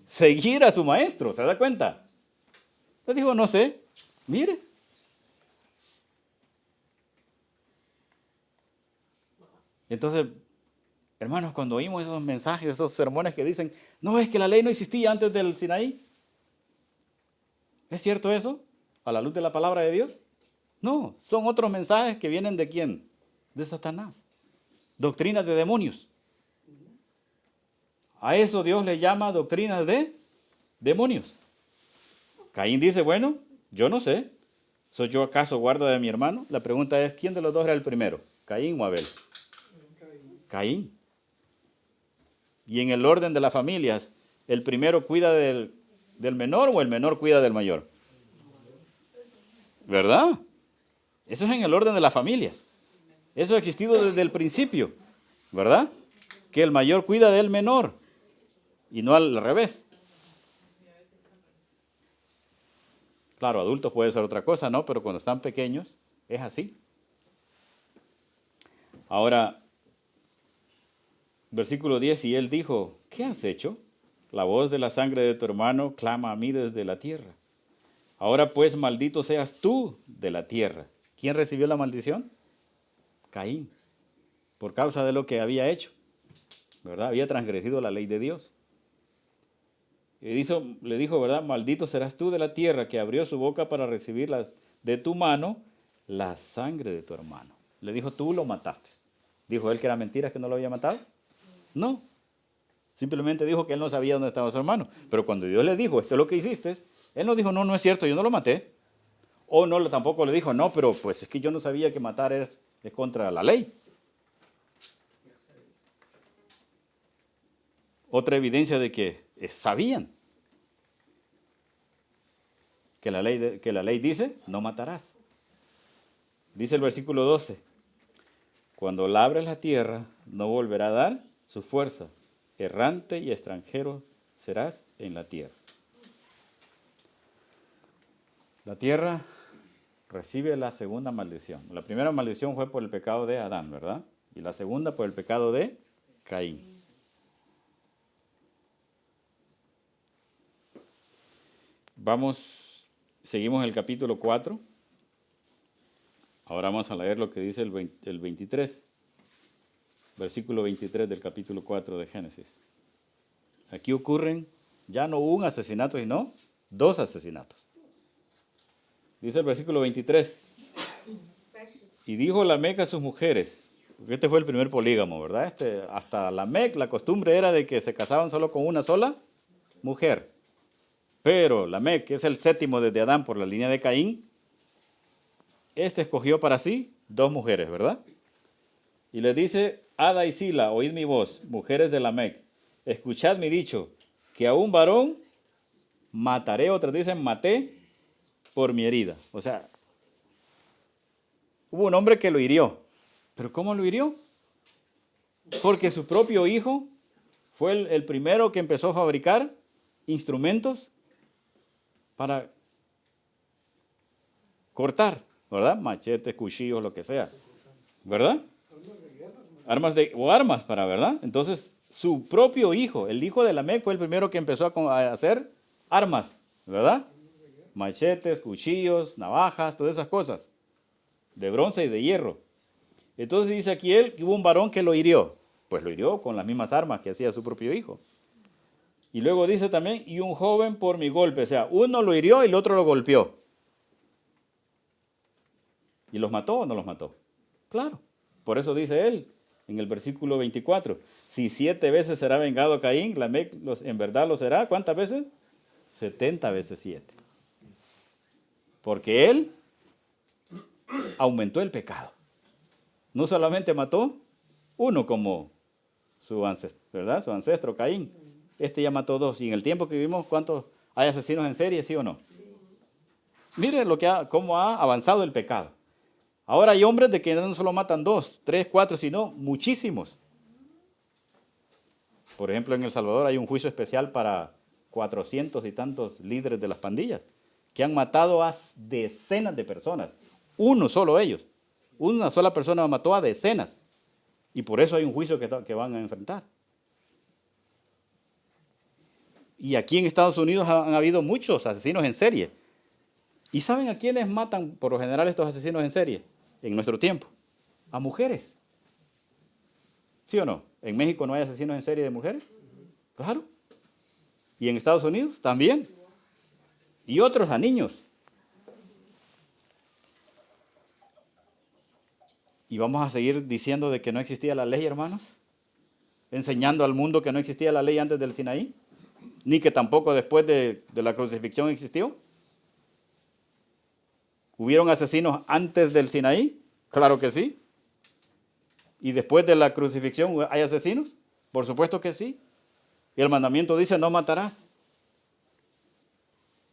Seguir a su maestro, ¿se da cuenta? Le dijo, no sé, mire. Entonces, hermanos, cuando oímos esos mensajes, esos sermones que dicen, no, es que la ley no existía antes del Sinaí. ¿Es cierto eso? ¿A la luz de la palabra de Dios? No, son otros mensajes que vienen ¿de quién? De Satanás. Doctrinas de demonios. A eso Dios le llama doctrinas de demonios. Caín dice, bueno, yo no sé. ¿Soy yo acaso guarda de mi hermano? La pregunta es, ¿quién de los dos era el primero? ¿Caín o Abel? Caín. Y en el orden de las familias, ¿el primero cuida del menor o el menor cuida del mayor? ¿Verdad? Eso es en el orden de las familias. Eso ha existido desde el principio, ¿verdad? Que el mayor cuida del menor y no al revés. Claro, adultos puede ser otra cosa, ¿no? Pero cuando están pequeños es así. Ahora, versículo 10, y él dijo, ¿qué has hecho? La voz de la sangre de tu hermano clama a mí desde la tierra. Ahora pues maldito seas tú de la tierra. ¿Quién recibió la maldición? Caín, por causa de lo que había hecho, ¿verdad? Había transgredido la ley de Dios. Y le dijo, ¿verdad? Maldito serás tú de la tierra que abrió su boca para recibir de tu mano la sangre de tu hermano. Le dijo, tú lo mataste. ¿Dijo él que era mentira, que no lo había matado? No. Simplemente dijo que él no sabía dónde estaba su hermano. Pero cuando Dios le dijo, esto es lo que hiciste, él no dijo, no, no es cierto, yo no lo maté. O no, tampoco le dijo, no, pero pues es que yo no sabía que matar es contra la ley. Otra evidencia de que sabían que la ley dice, no matarás. Dice el versículo 12, cuando labres la tierra, no volverá a dar su fuerza. Errante y extranjero serás en la tierra. La tierra recibe la segunda maldición. La primera maldición fue por el pecado de Adán, ¿verdad? Y la segunda por el pecado de Caín. Seguimos el capítulo 4. Ahora vamos a leer lo que dice el 23, versículo 23 del capítulo 4 de Génesis. Aquí ocurren ya no un asesinato, sino 2 asesinatos. Dice el versículo 23. Y dijo Lamec a sus mujeres, porque este fue el primer polígamo, ¿verdad? Hasta Lamec la costumbre era de que se casaban solo con una sola mujer. Pero Lamec, que es el séptimo desde Adán por la línea de Caín, escogió para sí 2 mujeres, ¿verdad? Y les dice, Ada y Sila, oíd mi voz, mujeres de Lamec, escuchad mi dicho, que a un varón mataré, otras dicen maté, por mi herida. O sea, hubo un hombre que lo hirió. ¿Pero cómo lo hirió? Porque su propio hijo fue el primero que empezó a fabricar instrumentos para cortar, ¿verdad? Machetes, cuchillos, lo que sea, ¿verdad? Armas para, ¿verdad? Entonces, su propio hijo, el hijo de Lamec, fue el primero que empezó a hacer armas, ¿verdad? Machetes, cuchillos, navajas, todas esas cosas, de bronce y de hierro. Entonces dice aquí él que hubo un varón que lo hirió. pues lo hirió con las mismas armas que hacía su propio hijo. Y luego dice también, y un joven por mi golpe. O sea, uno lo hirió y el otro lo golpeó. ¿Y los mató o no los mató? Claro. Por eso dice él en el versículo 24, si 7 veces será vengado Caín, Lamec en verdad lo será. ¿Cuántas veces? 70 veces 7. Porque él aumentó el pecado. No solamente mató uno como su ancestro, ¿verdad? Su ancestro Caín. Este ya mató 2. Y en el tiempo que vivimos, ¿cuántos hay asesinos en serie, sí o no? Mire cómo ha avanzado el pecado. Ahora hay hombres de que no solo matan 2, 3, 4, sino muchísimos. Por ejemplo, en El Salvador hay un juicio especial para 400 y tantos líderes de las pandillas que han matado a decenas de personas. Uno solo ellos. Una sola persona mató a decenas. Y por eso hay un juicio que van a enfrentar. Y aquí en Estados Unidos han habido muchos asesinos en serie. ¿Y saben a quiénes matan por lo general estos asesinos en serie en nuestro tiempo? A mujeres. ¿Sí o no? ¿En México no hay asesinos en serie de mujeres? Claro. ¿Y en Estados Unidos? También. Y otros a niños. ¿Y vamos a seguir diciendo de que no existía la ley, hermanos? ¿Enseñando al mundo que no existía la ley antes del Sinaí? ¿Ni que tampoco después de la crucifixión existió? ¿Hubieron asesinos antes del Sinaí? Claro que sí. ¿Y después de la crucifixión hay asesinos? Por supuesto que sí. Y el mandamiento dice, no matarás.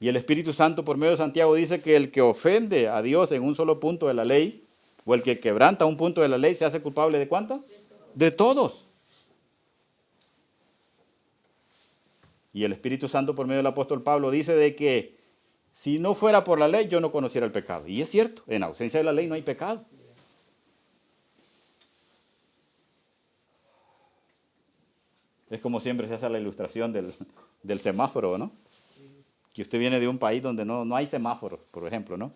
Y el Espíritu Santo por medio de Santiago dice que el que ofende a Dios en un solo punto de la ley, o el que quebranta un punto de la ley, ¿se hace culpable de cuántas? De todos. Y el Espíritu Santo por medio del apóstol Pablo dice de que si no fuera por la ley, yo no conociera el pecado. Y es cierto, en ausencia de la ley no hay pecado. Es como siempre se hace la ilustración del semáforo, ¿no? Que usted viene de un país donde no hay semáforos, por ejemplo, ¿no?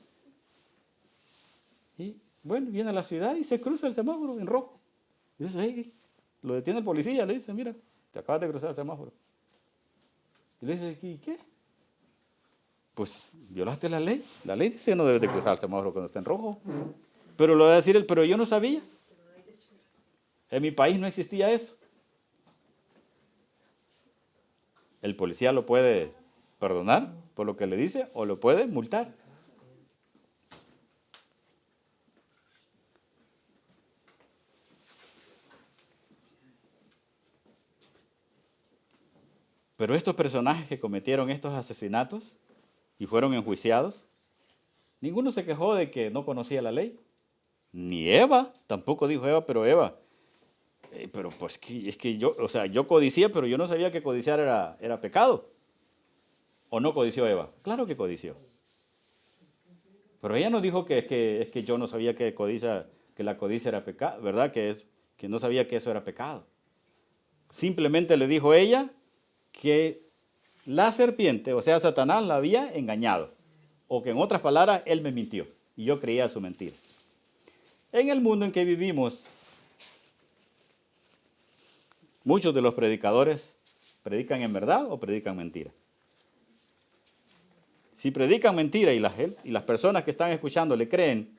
Y bueno, viene a la ciudad y se cruza el semáforo en rojo. Y dice, hey, lo detiene el policía, le dice, mira, te acabas de cruzar el semáforo. Y le dice, ¿y qué? Pues violaste la ley. La ley dice que no debes de cruzar el semáforo cuando está en rojo. Pero lo va a decir él, pero yo no sabía. En mi país no existía eso. El policía lo puede perdonar por lo que le dice o lo puede multar. Pero estos personajes que cometieron estos asesinatos y fueron enjuiciados, ninguno se quejó de que no conocía la ley. Ni Eva, tampoco dijo Eva, pero Eva, pero pues es que yo, o sea, yo codicié, pero yo no sabía que codiciar era pecado. ¿O no codició Eva? Claro que codició. Pero ella no dijo que es que yo no sabía que la codicia era pecado, ¿verdad? Que no sabía que eso era pecado. Simplemente le dijo ella que la serpiente, o sea, Satanás, la había engañado. O que en otras palabras, él me mintió. Y yo creía su mentira. En el mundo en que vivimos, muchos de los predicadores predican en verdad o predican mentira. Si predican mentira y las personas que están escuchando le creen,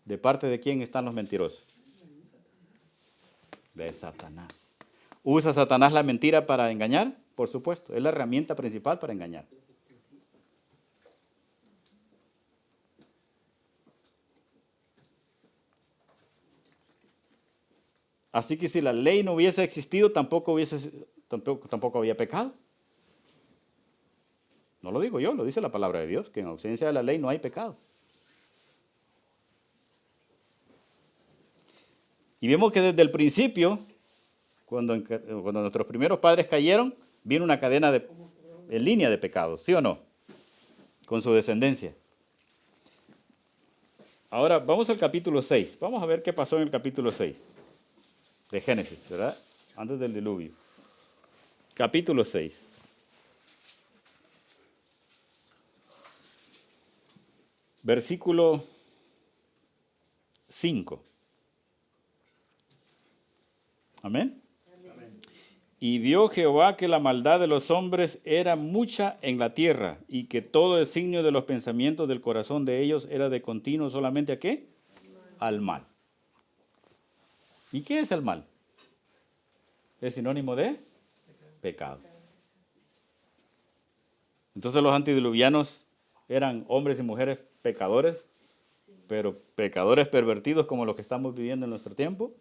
¿de parte de quién están los mentirosos? De Satanás. ¿Usa Satanás la mentira para engañar? Por supuesto, es la herramienta principal para engañar. Así que si la ley no hubiese existido, tampoco había pecado. No lo digo yo, lo dice la palabra de Dios, que en ausencia de la ley no hay pecado. Y vemos que desde el principio, cuando nuestros primeros padres cayeron, vino una cadena en línea de pecados, ¿sí o no? Con su descendencia. Ahora vamos al capítulo 6. Vamos a ver qué pasó en el capítulo 6 de Génesis, ¿verdad? Antes del diluvio. Capítulo 6. Versículo 5. Amén. Y vio Jehová que la maldad de los hombres era mucha en la tierra, y que todo designio de los pensamientos del corazón de ellos era de continuo solamente ¿a qué? Al mal. ¿Y qué es el mal? Es sinónimo de pecado. Entonces los antediluvianos eran hombres y mujeres pecadores, pero pecadores pervertidos como los que estamos viviendo en nuestro tiempo.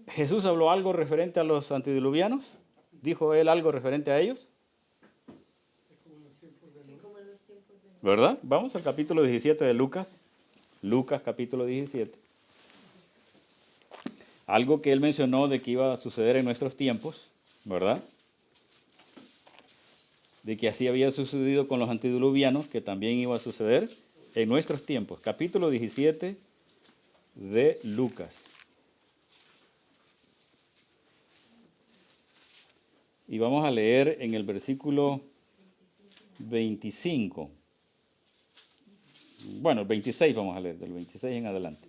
¿Jesús habló algo referente a los antediluvianos? ¿Dijo él algo referente a ellos? ¿Verdad? Vamos al capítulo 17 de Lucas. Lucas capítulo 17. Algo que él mencionó de que iba a suceder en nuestros tiempos, ¿verdad? De que así había sucedido con los antediluvianos, que también iba a suceder en nuestros tiempos. Capítulo 17 de Lucas. Y vamos a leer en el versículo 25. Bueno, el 26 vamos a leer, del 26 en adelante.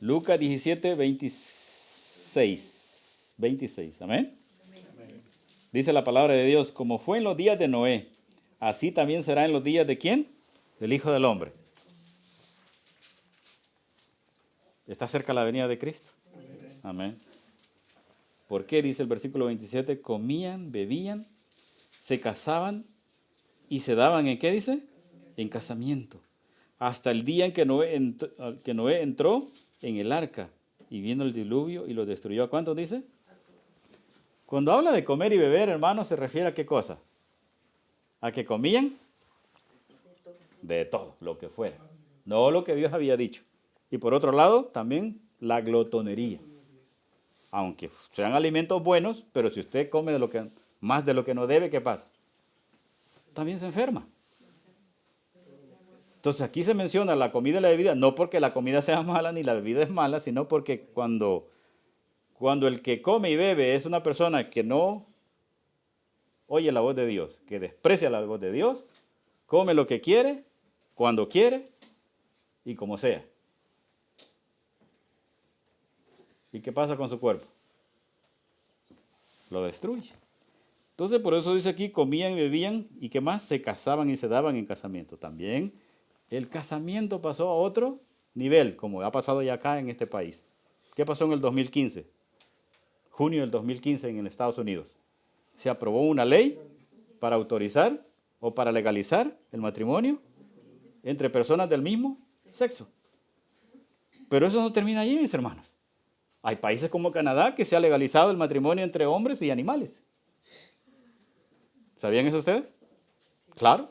Lucas 17, 26. 26, amén. Dice la palabra de Dios, como fue en los días de Noé, así también será en los días de ¿quién? Del Hijo del Hombre. ¿Está cerca la venida de Cristo? Amén. ¿Por qué? Dice el versículo 27, comían, bebían, se casaban y se daban ¿en qué dice? En casamiento. Hasta el día en que Noé entró en el arca y vino el diluvio y lo destruyó. ¿A cuántos dice? Cuando habla de comer y beber, hermanos, ¿se refiere a qué cosa? ¿A que comían? De todo, lo que fuera. No lo que Dios había dicho. Y por otro lado, también la glotonería. Aunque sean alimentos buenos, pero si usted come más de lo que no debe, ¿qué pasa? También se enferma. Entonces aquí se menciona la comida y la bebida, no porque la comida sea mala ni la bebida es mala, sino porque cuando el que come y bebe es una persona que no oye la voz de Dios, que desprecia la voz de Dios, come lo que quiere, cuando quiere y como sea. ¿Y qué pasa con su cuerpo? Lo destruye. Entonces por eso dice aquí, comían y bebían y ¿qué más? Se casaban y se daban en casamiento. También el casamiento pasó a otro nivel, como ha pasado ya acá en este país. ¿Qué pasó en el 2015? Junio del 2015 en Estados Unidos. Se aprobó una ley para autorizar o para legalizar el matrimonio entre personas del mismo sexo. Pero eso no termina allí, mis hermanos. Hay países como Canadá que se ha legalizado el matrimonio entre hombres y animales. ¿Sabían eso ustedes? Claro.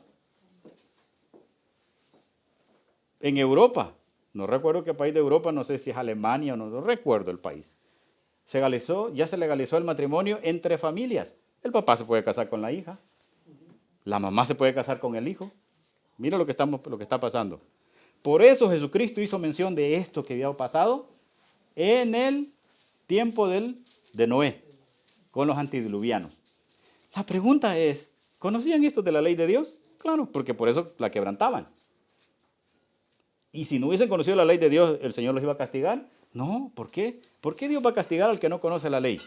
En Europa, no recuerdo qué país de Europa, no sé si es Alemania o no recuerdo el país. Ya se legalizó el matrimonio entre familias. El papá se puede casar con la hija. La mamá se puede casar con el hijo. Mira lo que está pasando. Por eso Jesucristo hizo mención de esto que había pasado en el tiempo de Noé, con los antediluvianos. La pregunta es, ¿conocían esto de la ley de Dios? Claro, porque por eso la quebrantaban. Y si no hubiesen conocido la ley de Dios, ¿el Señor los iba a castigar? No, ¿por qué? ¿Por qué Dios va a castigar al que no conoce la ley?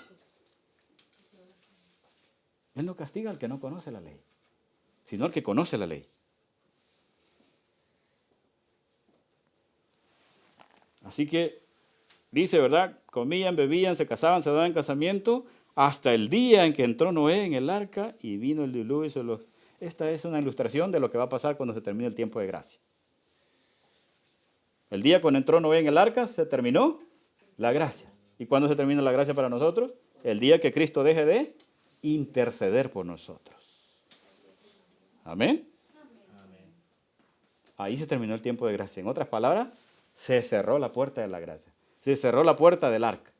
Él no castiga al que no conoce la ley, sino al que conoce la ley. Así que dice, ¿verdad? Comían, bebían, se casaban, se daban en casamiento, hasta el día en que entró Noé en el arca y vino el diluvio. Esta es una ilustración de lo que va a pasar cuando se termine el tiempo de gracia. El día cuando entró Noé en el arca, se terminó la gracia. ¿Y cuándo se termina la gracia para nosotros? El día que Cristo deje de interceder por nosotros. ¿Amén? Ahí se terminó el tiempo de gracia. En otras palabras, se cerró la puerta de la gracia. Se cerró la puerta del arca.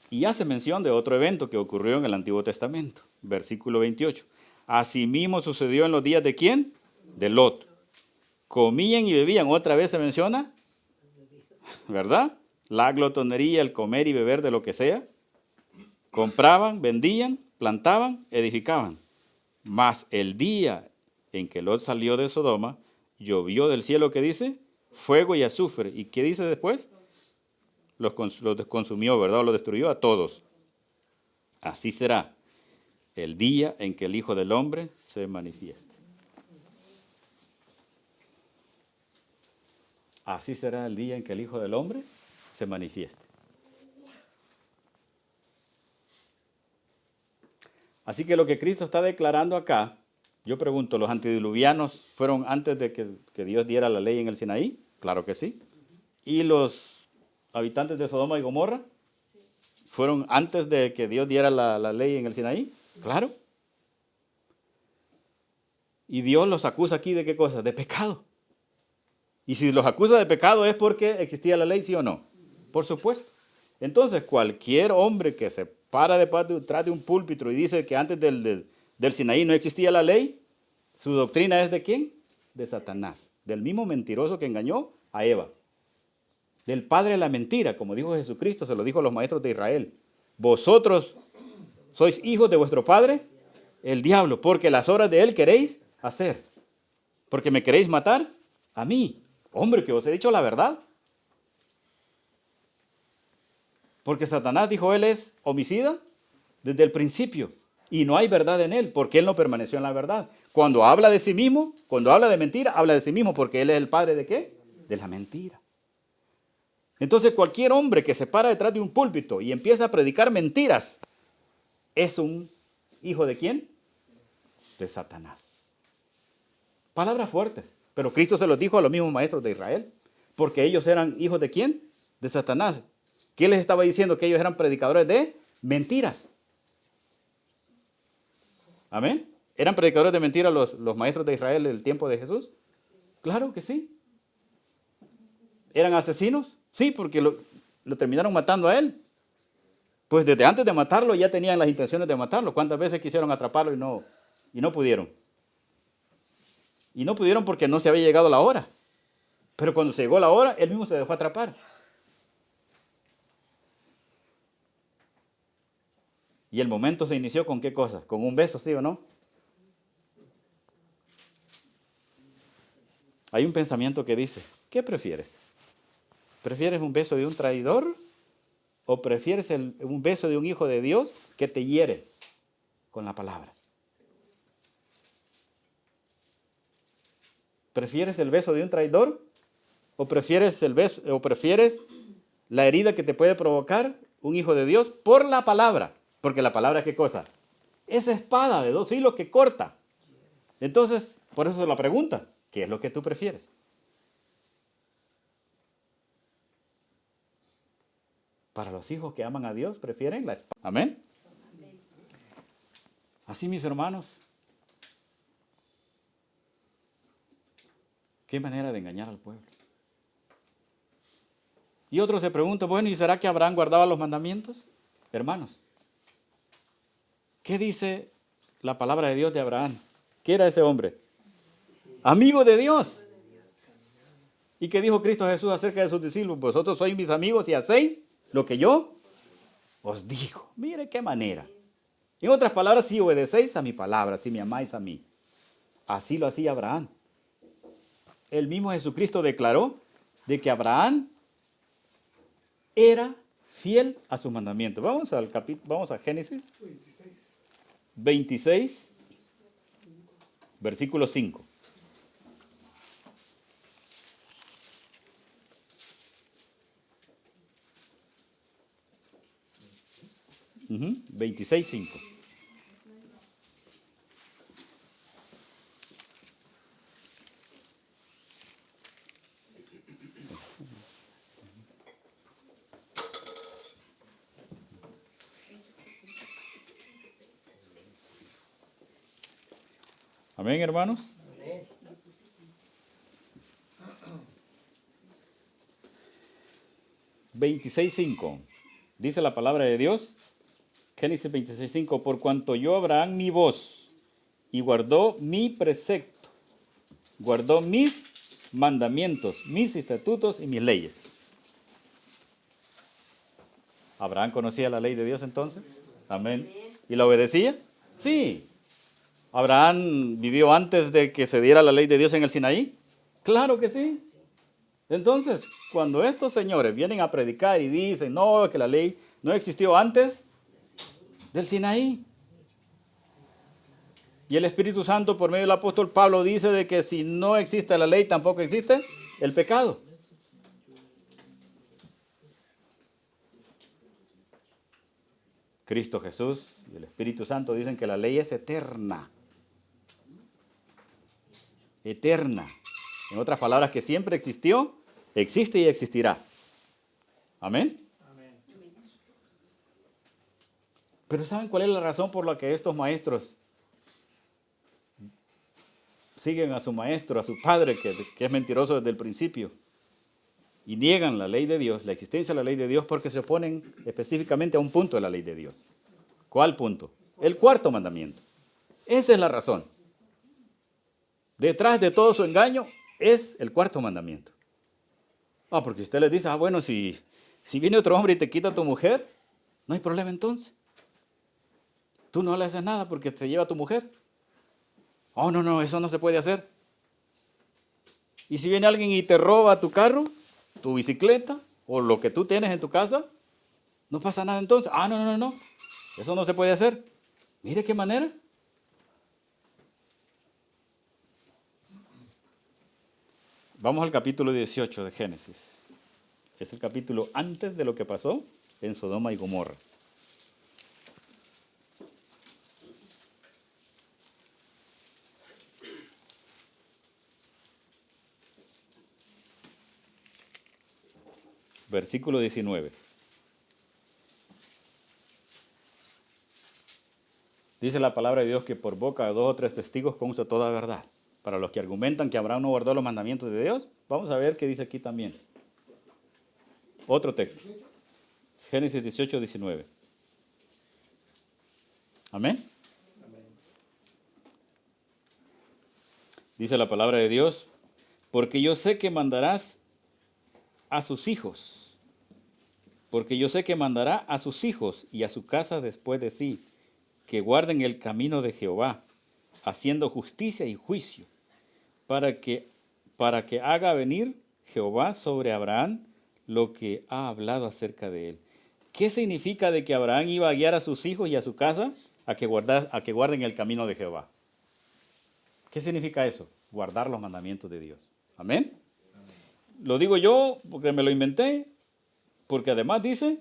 Y hace mención de otro evento que ocurrió en el Antiguo Testamento. Versículo 28. Asimismo sucedió en los días ¿de quién? De Lot. Comían y bebían. Otra vez se menciona, ¿verdad? La glotonería, el comer y beber de lo que sea. Compraban, vendían, plantaban, edificaban. Mas el día en que Lot salió de Sodoma llovió del cielo, ¿qué dice? Fuego y azufre. ¿Y qué dice después? Los consumió, ¿verdad? Los destruyó a todos. Así será el día en que el Hijo del Hombre se manifieste. Así será el día en que el Hijo del Hombre se manifieste. Así que lo que Cristo está declarando acá, yo pregunto, ¿los antediluvianos fueron antes de que Dios diera la ley en el Sinaí? Claro que sí. ¿Y los habitantes de Sodoma y Gomorra fueron antes de que Dios diera la ley en el Sinaí? Claro. Y Dios los acusa aquí de qué cosa? De pecado. Y si los acusa de pecado es porque existía la ley, ¿sí o no? Por supuesto. Entonces, cualquier hombre que se para detrás de un púlpito y dice que antes del Sinaí no existía la ley, su doctrina es ¿de quién? De Satanás. Del mismo mentiroso que engañó a Eva. Del padre de la mentira, como dijo Jesucristo, se lo dijo a los maestros de Israel. Vosotros sois hijos de vuestro padre, el diablo, porque las obras de él queréis hacer. Porque me queréis matar a mí. Hombre, que os he dicho la verdad. Porque Satanás, dijo él, es homicida desde el principio. Y no hay verdad en él, porque él no permaneció en la verdad. Cuando habla de sí mismo, cuando habla de mentira, habla de sí mismo, porque él es el padre ¿de qué? De la mentira. Entonces cualquier hombre que se para detrás de un púlpito y empieza a predicar mentiras, es un hijo ¿de quién? De Satanás. Palabras fuertes, pero Cristo se los dijo a los mismos maestros de Israel, porque ellos eran hijos ¿de quién? De Satanás. ¿Qué les estaba diciendo? Que ellos eran predicadores de mentiras. ¿Amén? ¿Eran predicadores de mentiras los maestros de Israel del tiempo de Jesús? Claro que sí. ¿Eran asesinos? Sí, porque lo terminaron matando a él. Pues desde antes de matarlo ya tenían las intenciones de matarlo. ¿Cuántas veces quisieron atraparlo y no pudieron? Y no pudieron porque no se había llegado la hora. Pero cuando se llegó la hora, él mismo se dejó atrapar. Y el momento se inició ¿con qué cosa? Con un beso, ¿sí o no? Hay un pensamiento que dice, ¿qué prefieres? ¿Prefieres un beso de un traidor o prefieres un beso de un hijo de Dios que te hiere con la palabra? ¿Prefieres el beso de un traidor o prefieres la herida que te puede provocar un hijo de Dios por la palabra? Porque la palabra, ¿qué cosa? Es espada de 2 filos que corta. Entonces, por eso es la pregunta, ¿qué es lo que tú prefieres? Para los hijos que aman a Dios, prefieren la espada. ¿Amén? Así, mis hermanos, qué manera de engañar al pueblo. Y otros se preguntan, bueno, ¿y será que Abraham guardaba los mandamientos? Hermanos, ¿qué dice la palabra de Dios de Abraham? ¿Qué era ese hombre? Amigo de Dios. ¿Y qué dijo Cristo Jesús acerca de sus discípulos? Vosotros sois mis amigos y hacéis lo que yo os digo. Mire qué manera. En otras palabras, si obedecéis a mi palabra, si me amáis a mí. Así lo hacía Abraham. El mismo Jesucristo declaró de que Abraham era fiel a sus mandamientos. Vamos a Génesis 26, versículo 5. Uh-huh, 26, 5. Amén, hermanos. Amén. 26:5. Dice la palabra de Dios, Génesis 26:5, por cuanto oyó Abraham mi voz y guardó mi precepto, guardó mis mandamientos, mis estatutos y mis leyes. ¿Abraham conocía la ley de Dios entonces? Amén. ¿Y la obedecía? Sí. ¿Abraham vivió antes de que se diera la ley de Dios en el Sinaí? Claro que sí. Entonces, cuando estos señores vienen a predicar y dicen, no, que la ley no existió antes del Sinaí. Y el Espíritu Santo, por medio del apóstol Pablo, dice de que si no existe la ley, tampoco existe el pecado. Cristo Jesús y el Espíritu Santo dicen que la ley es eterna. Eterna. En otras palabras, que siempre existió, existe y existirá. Amén. Pero ¿saben cuál es la razón por la que estos maestros siguen a su maestro, a su padre, que es mentiroso desde el principio? Y niegan la ley de Dios, la existencia de la ley de Dios, porque se oponen específicamente a un punto de la ley de Dios. ¿Cuál punto? El cuarto mandamiento. Esa es la razón. Detrás de todo su engaño es el cuarto mandamiento. Porque usted les dice, bueno, si viene otro hombre y te quita a tu mujer, no hay problema entonces. Tú no le haces nada porque te lleva a tu mujer. No, eso no se puede hacer. Y si viene alguien y te roba tu carro, tu bicicleta o lo que tú tienes en tu casa, no pasa nada entonces. No, eso no se puede hacer. Mire qué manera. Vamos al capítulo 18 de Génesis. Es el capítulo antes de lo que pasó en Sodoma y Gomorra. Versículo 19. Dice la palabra de Dios que por boca de 2 o 3 testigos consta toda verdad. Para los que argumentan que Abraham no guardó los mandamientos de Dios, vamos a ver qué dice aquí también. Otro texto. Génesis 18, 19. Amén. Dice la palabra de Dios, porque yo sé que mandarás a sus hijos. Porque yo sé que mandará a sus hijos y a su casa después de sí, que guarden el camino de Jehová, haciendo justicia y juicio, para que haga venir Jehová sobre Abraham lo que ha hablado acerca de él. ¿Qué significa de que Abraham iba a guiar a sus hijos y a su casa a que guarden el camino de Jehová? ¿Qué significa eso? Guardar los mandamientos de Dios. ¿Amén? Lo digo yo porque me lo inventé, porque además dice,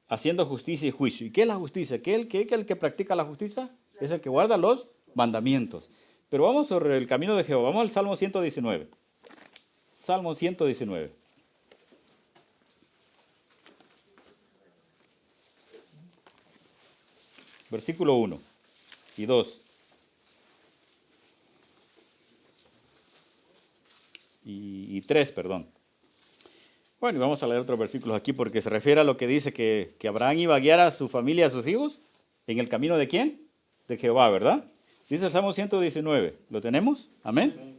haciendo justicia y juicio. ¿Y qué es la justicia? ¿Qué es el que practica la justicia? Es el que guarda los mandamientos. Pero vamos sobre el camino de Jehová. Vamos al Salmo 119. Salmo 119. Versículo 1 y 2. Y 3, perdón. Bueno, y vamos a leer otros versículos aquí porque se refiere a lo que dice que Abraham iba a guiar a su familia, a sus hijos, en el camino de ¿quién? De Jehová, ¿verdad? Dice el Salmo 119. ¿Lo tenemos? Amén.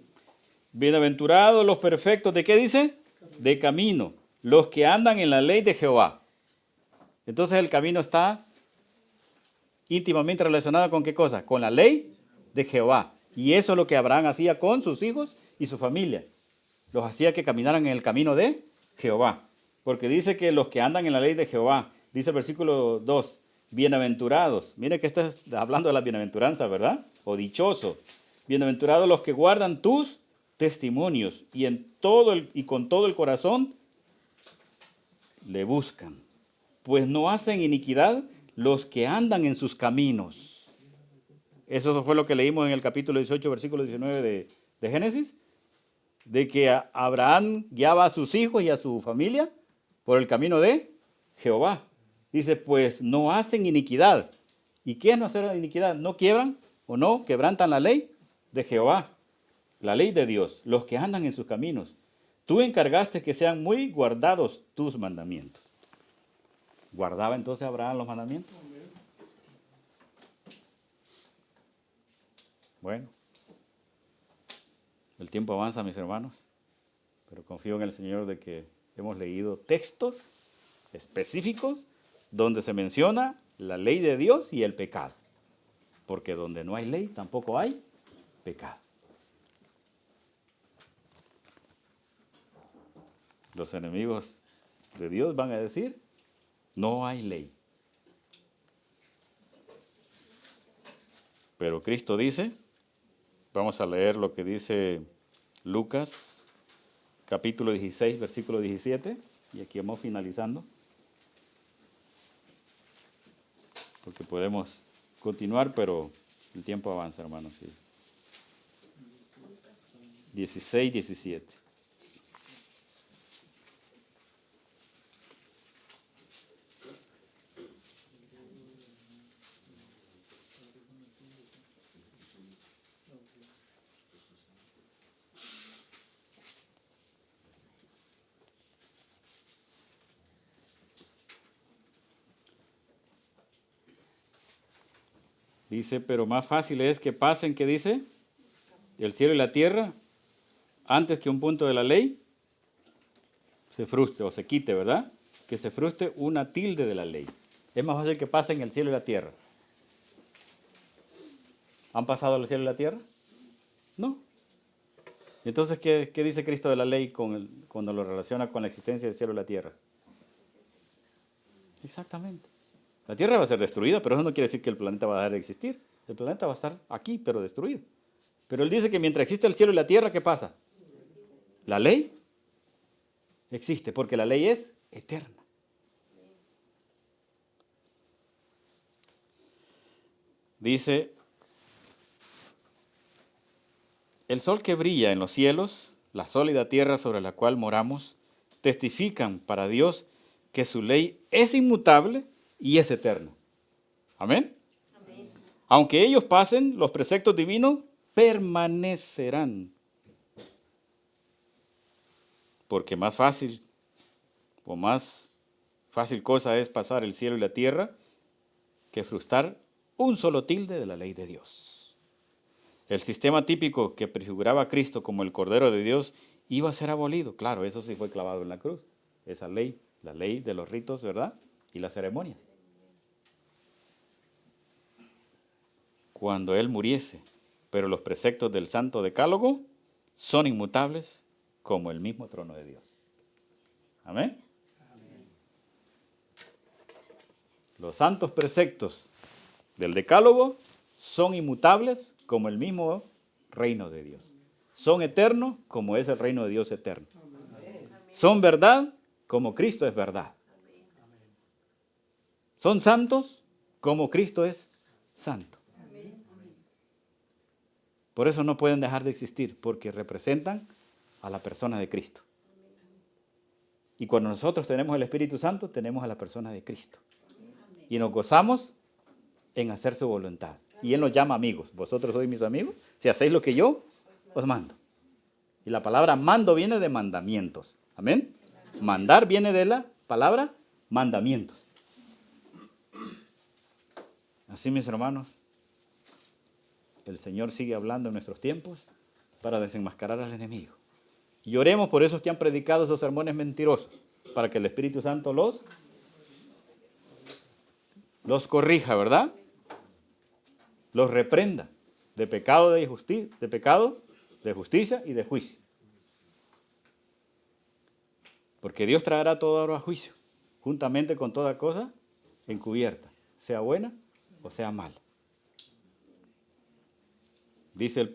Bienaventurados los perfectos, ¿de qué dice? De camino, los que andan en la ley de Jehová. Entonces el camino está íntimamente relacionado con ¿qué cosa? Con la ley de Jehová. Y eso es lo que Abraham hacía con sus hijos y su familia. Los hacía que caminaran en el camino de Jehová. Porque dice que los que andan en la ley de Jehová, dice el versículo 2, bienaventurados. Mire que está hablando de la bienaventuranza, ¿verdad? O dichoso. Bienaventurados los que guardan tus testimonios y con todo el corazón le buscan. Pues no hacen iniquidad los que andan en sus caminos. Eso fue lo que leímos en el capítulo 18, versículo 19 de Génesis. De que Abraham guiaba a sus hijos y a su familia por el camino de Jehová. Dice, pues no hacen iniquidad. ¿Y qué es no hacer iniquidad? No quiebran o no quebrantan la ley de Jehová, la ley de Dios, los que andan en sus caminos. Tú encargaste que sean muy guardados tus mandamientos. ¿Guardaba entonces Abraham los mandamientos? Bueno. El tiempo avanza, mis hermanos, pero confío en el Señor de que hemos leído textos específicos donde se menciona la ley de Dios y el pecado. Porque donde no hay ley, tampoco hay pecado. Los enemigos de Dios van a decir, no hay ley. Pero Cristo dice, vamos a leer lo que dice Lucas, capítulo 16, versículo 17, y aquí vamos finalizando, porque podemos continuar, pero el tiempo avanza, hermanos. Sí. 16, 17. Dice, pero más fácil es que pasen, ¿qué dice? El cielo y la tierra, antes que un punto de la ley se frustre o se quite, ¿verdad? Que se frustre una tilde de la ley. Es más fácil que pasen el cielo y la tierra. ¿Han pasado el cielo y la tierra? No. Entonces, ¿qué dice Cristo de la ley cuando lo relaciona con la existencia del cielo y la tierra? Exactamente. La tierra va a ser destruida, pero eso no quiere decir que el planeta va a dejar de existir. El planeta va a estar aquí, pero destruido. Pero él dice que mientras existe el cielo y la tierra, ¿qué pasa? La ley existe, porque la ley es eterna. Dice, el sol que brilla en los cielos, la sólida tierra sobre la cual moramos, testifican para Dios que su ley es inmutable y es eterna. ¿Amén? Amén. Aunque ellos pasen, los preceptos divinos permanecerán. Porque más fácil cosa es pasar el cielo y la tierra que frustrar un solo tilde de la ley de Dios. El sistema típico que prefiguraba a Cristo como el Cordero de Dios iba a ser abolido. Claro, eso sí fue clavado en la cruz. Esa ley, la ley de los ritos, ¿verdad? Y las ceremonias. Cuando Él muriese, pero los preceptos del Santo Decálogo son inmutables como el mismo trono de Dios. Amén. Los santos preceptos del Decálogo son inmutables como el mismo reino de Dios. Son eternos como es el reino de Dios eterno. Son verdad como Cristo es verdad. Son santos como Cristo es santo. Por eso no pueden dejar de existir, porque representan a la persona de Cristo. Y cuando nosotros tenemos el Espíritu Santo, tenemos a la persona de Cristo. Y nos gozamos en hacer su voluntad. Y Él nos llama amigos. Vosotros sois mis amigos si hacéis lo que yo os mando. Y la palabra mando viene de mandamientos. Amén. Mandar viene de la palabra mandamientos. Así, mis hermanos, el Señor sigue hablando en nuestros tiempos para desenmascarar al enemigo. Y oremos por esos que han predicado esos sermones mentirosos, para que el Espíritu Santo los corrija, ¿verdad? Los reprenda de pecado, de justicia y de juicio. Porque Dios traerá todo a juicio, juntamente con toda cosa encubierta, sea buena o sea mala. Dice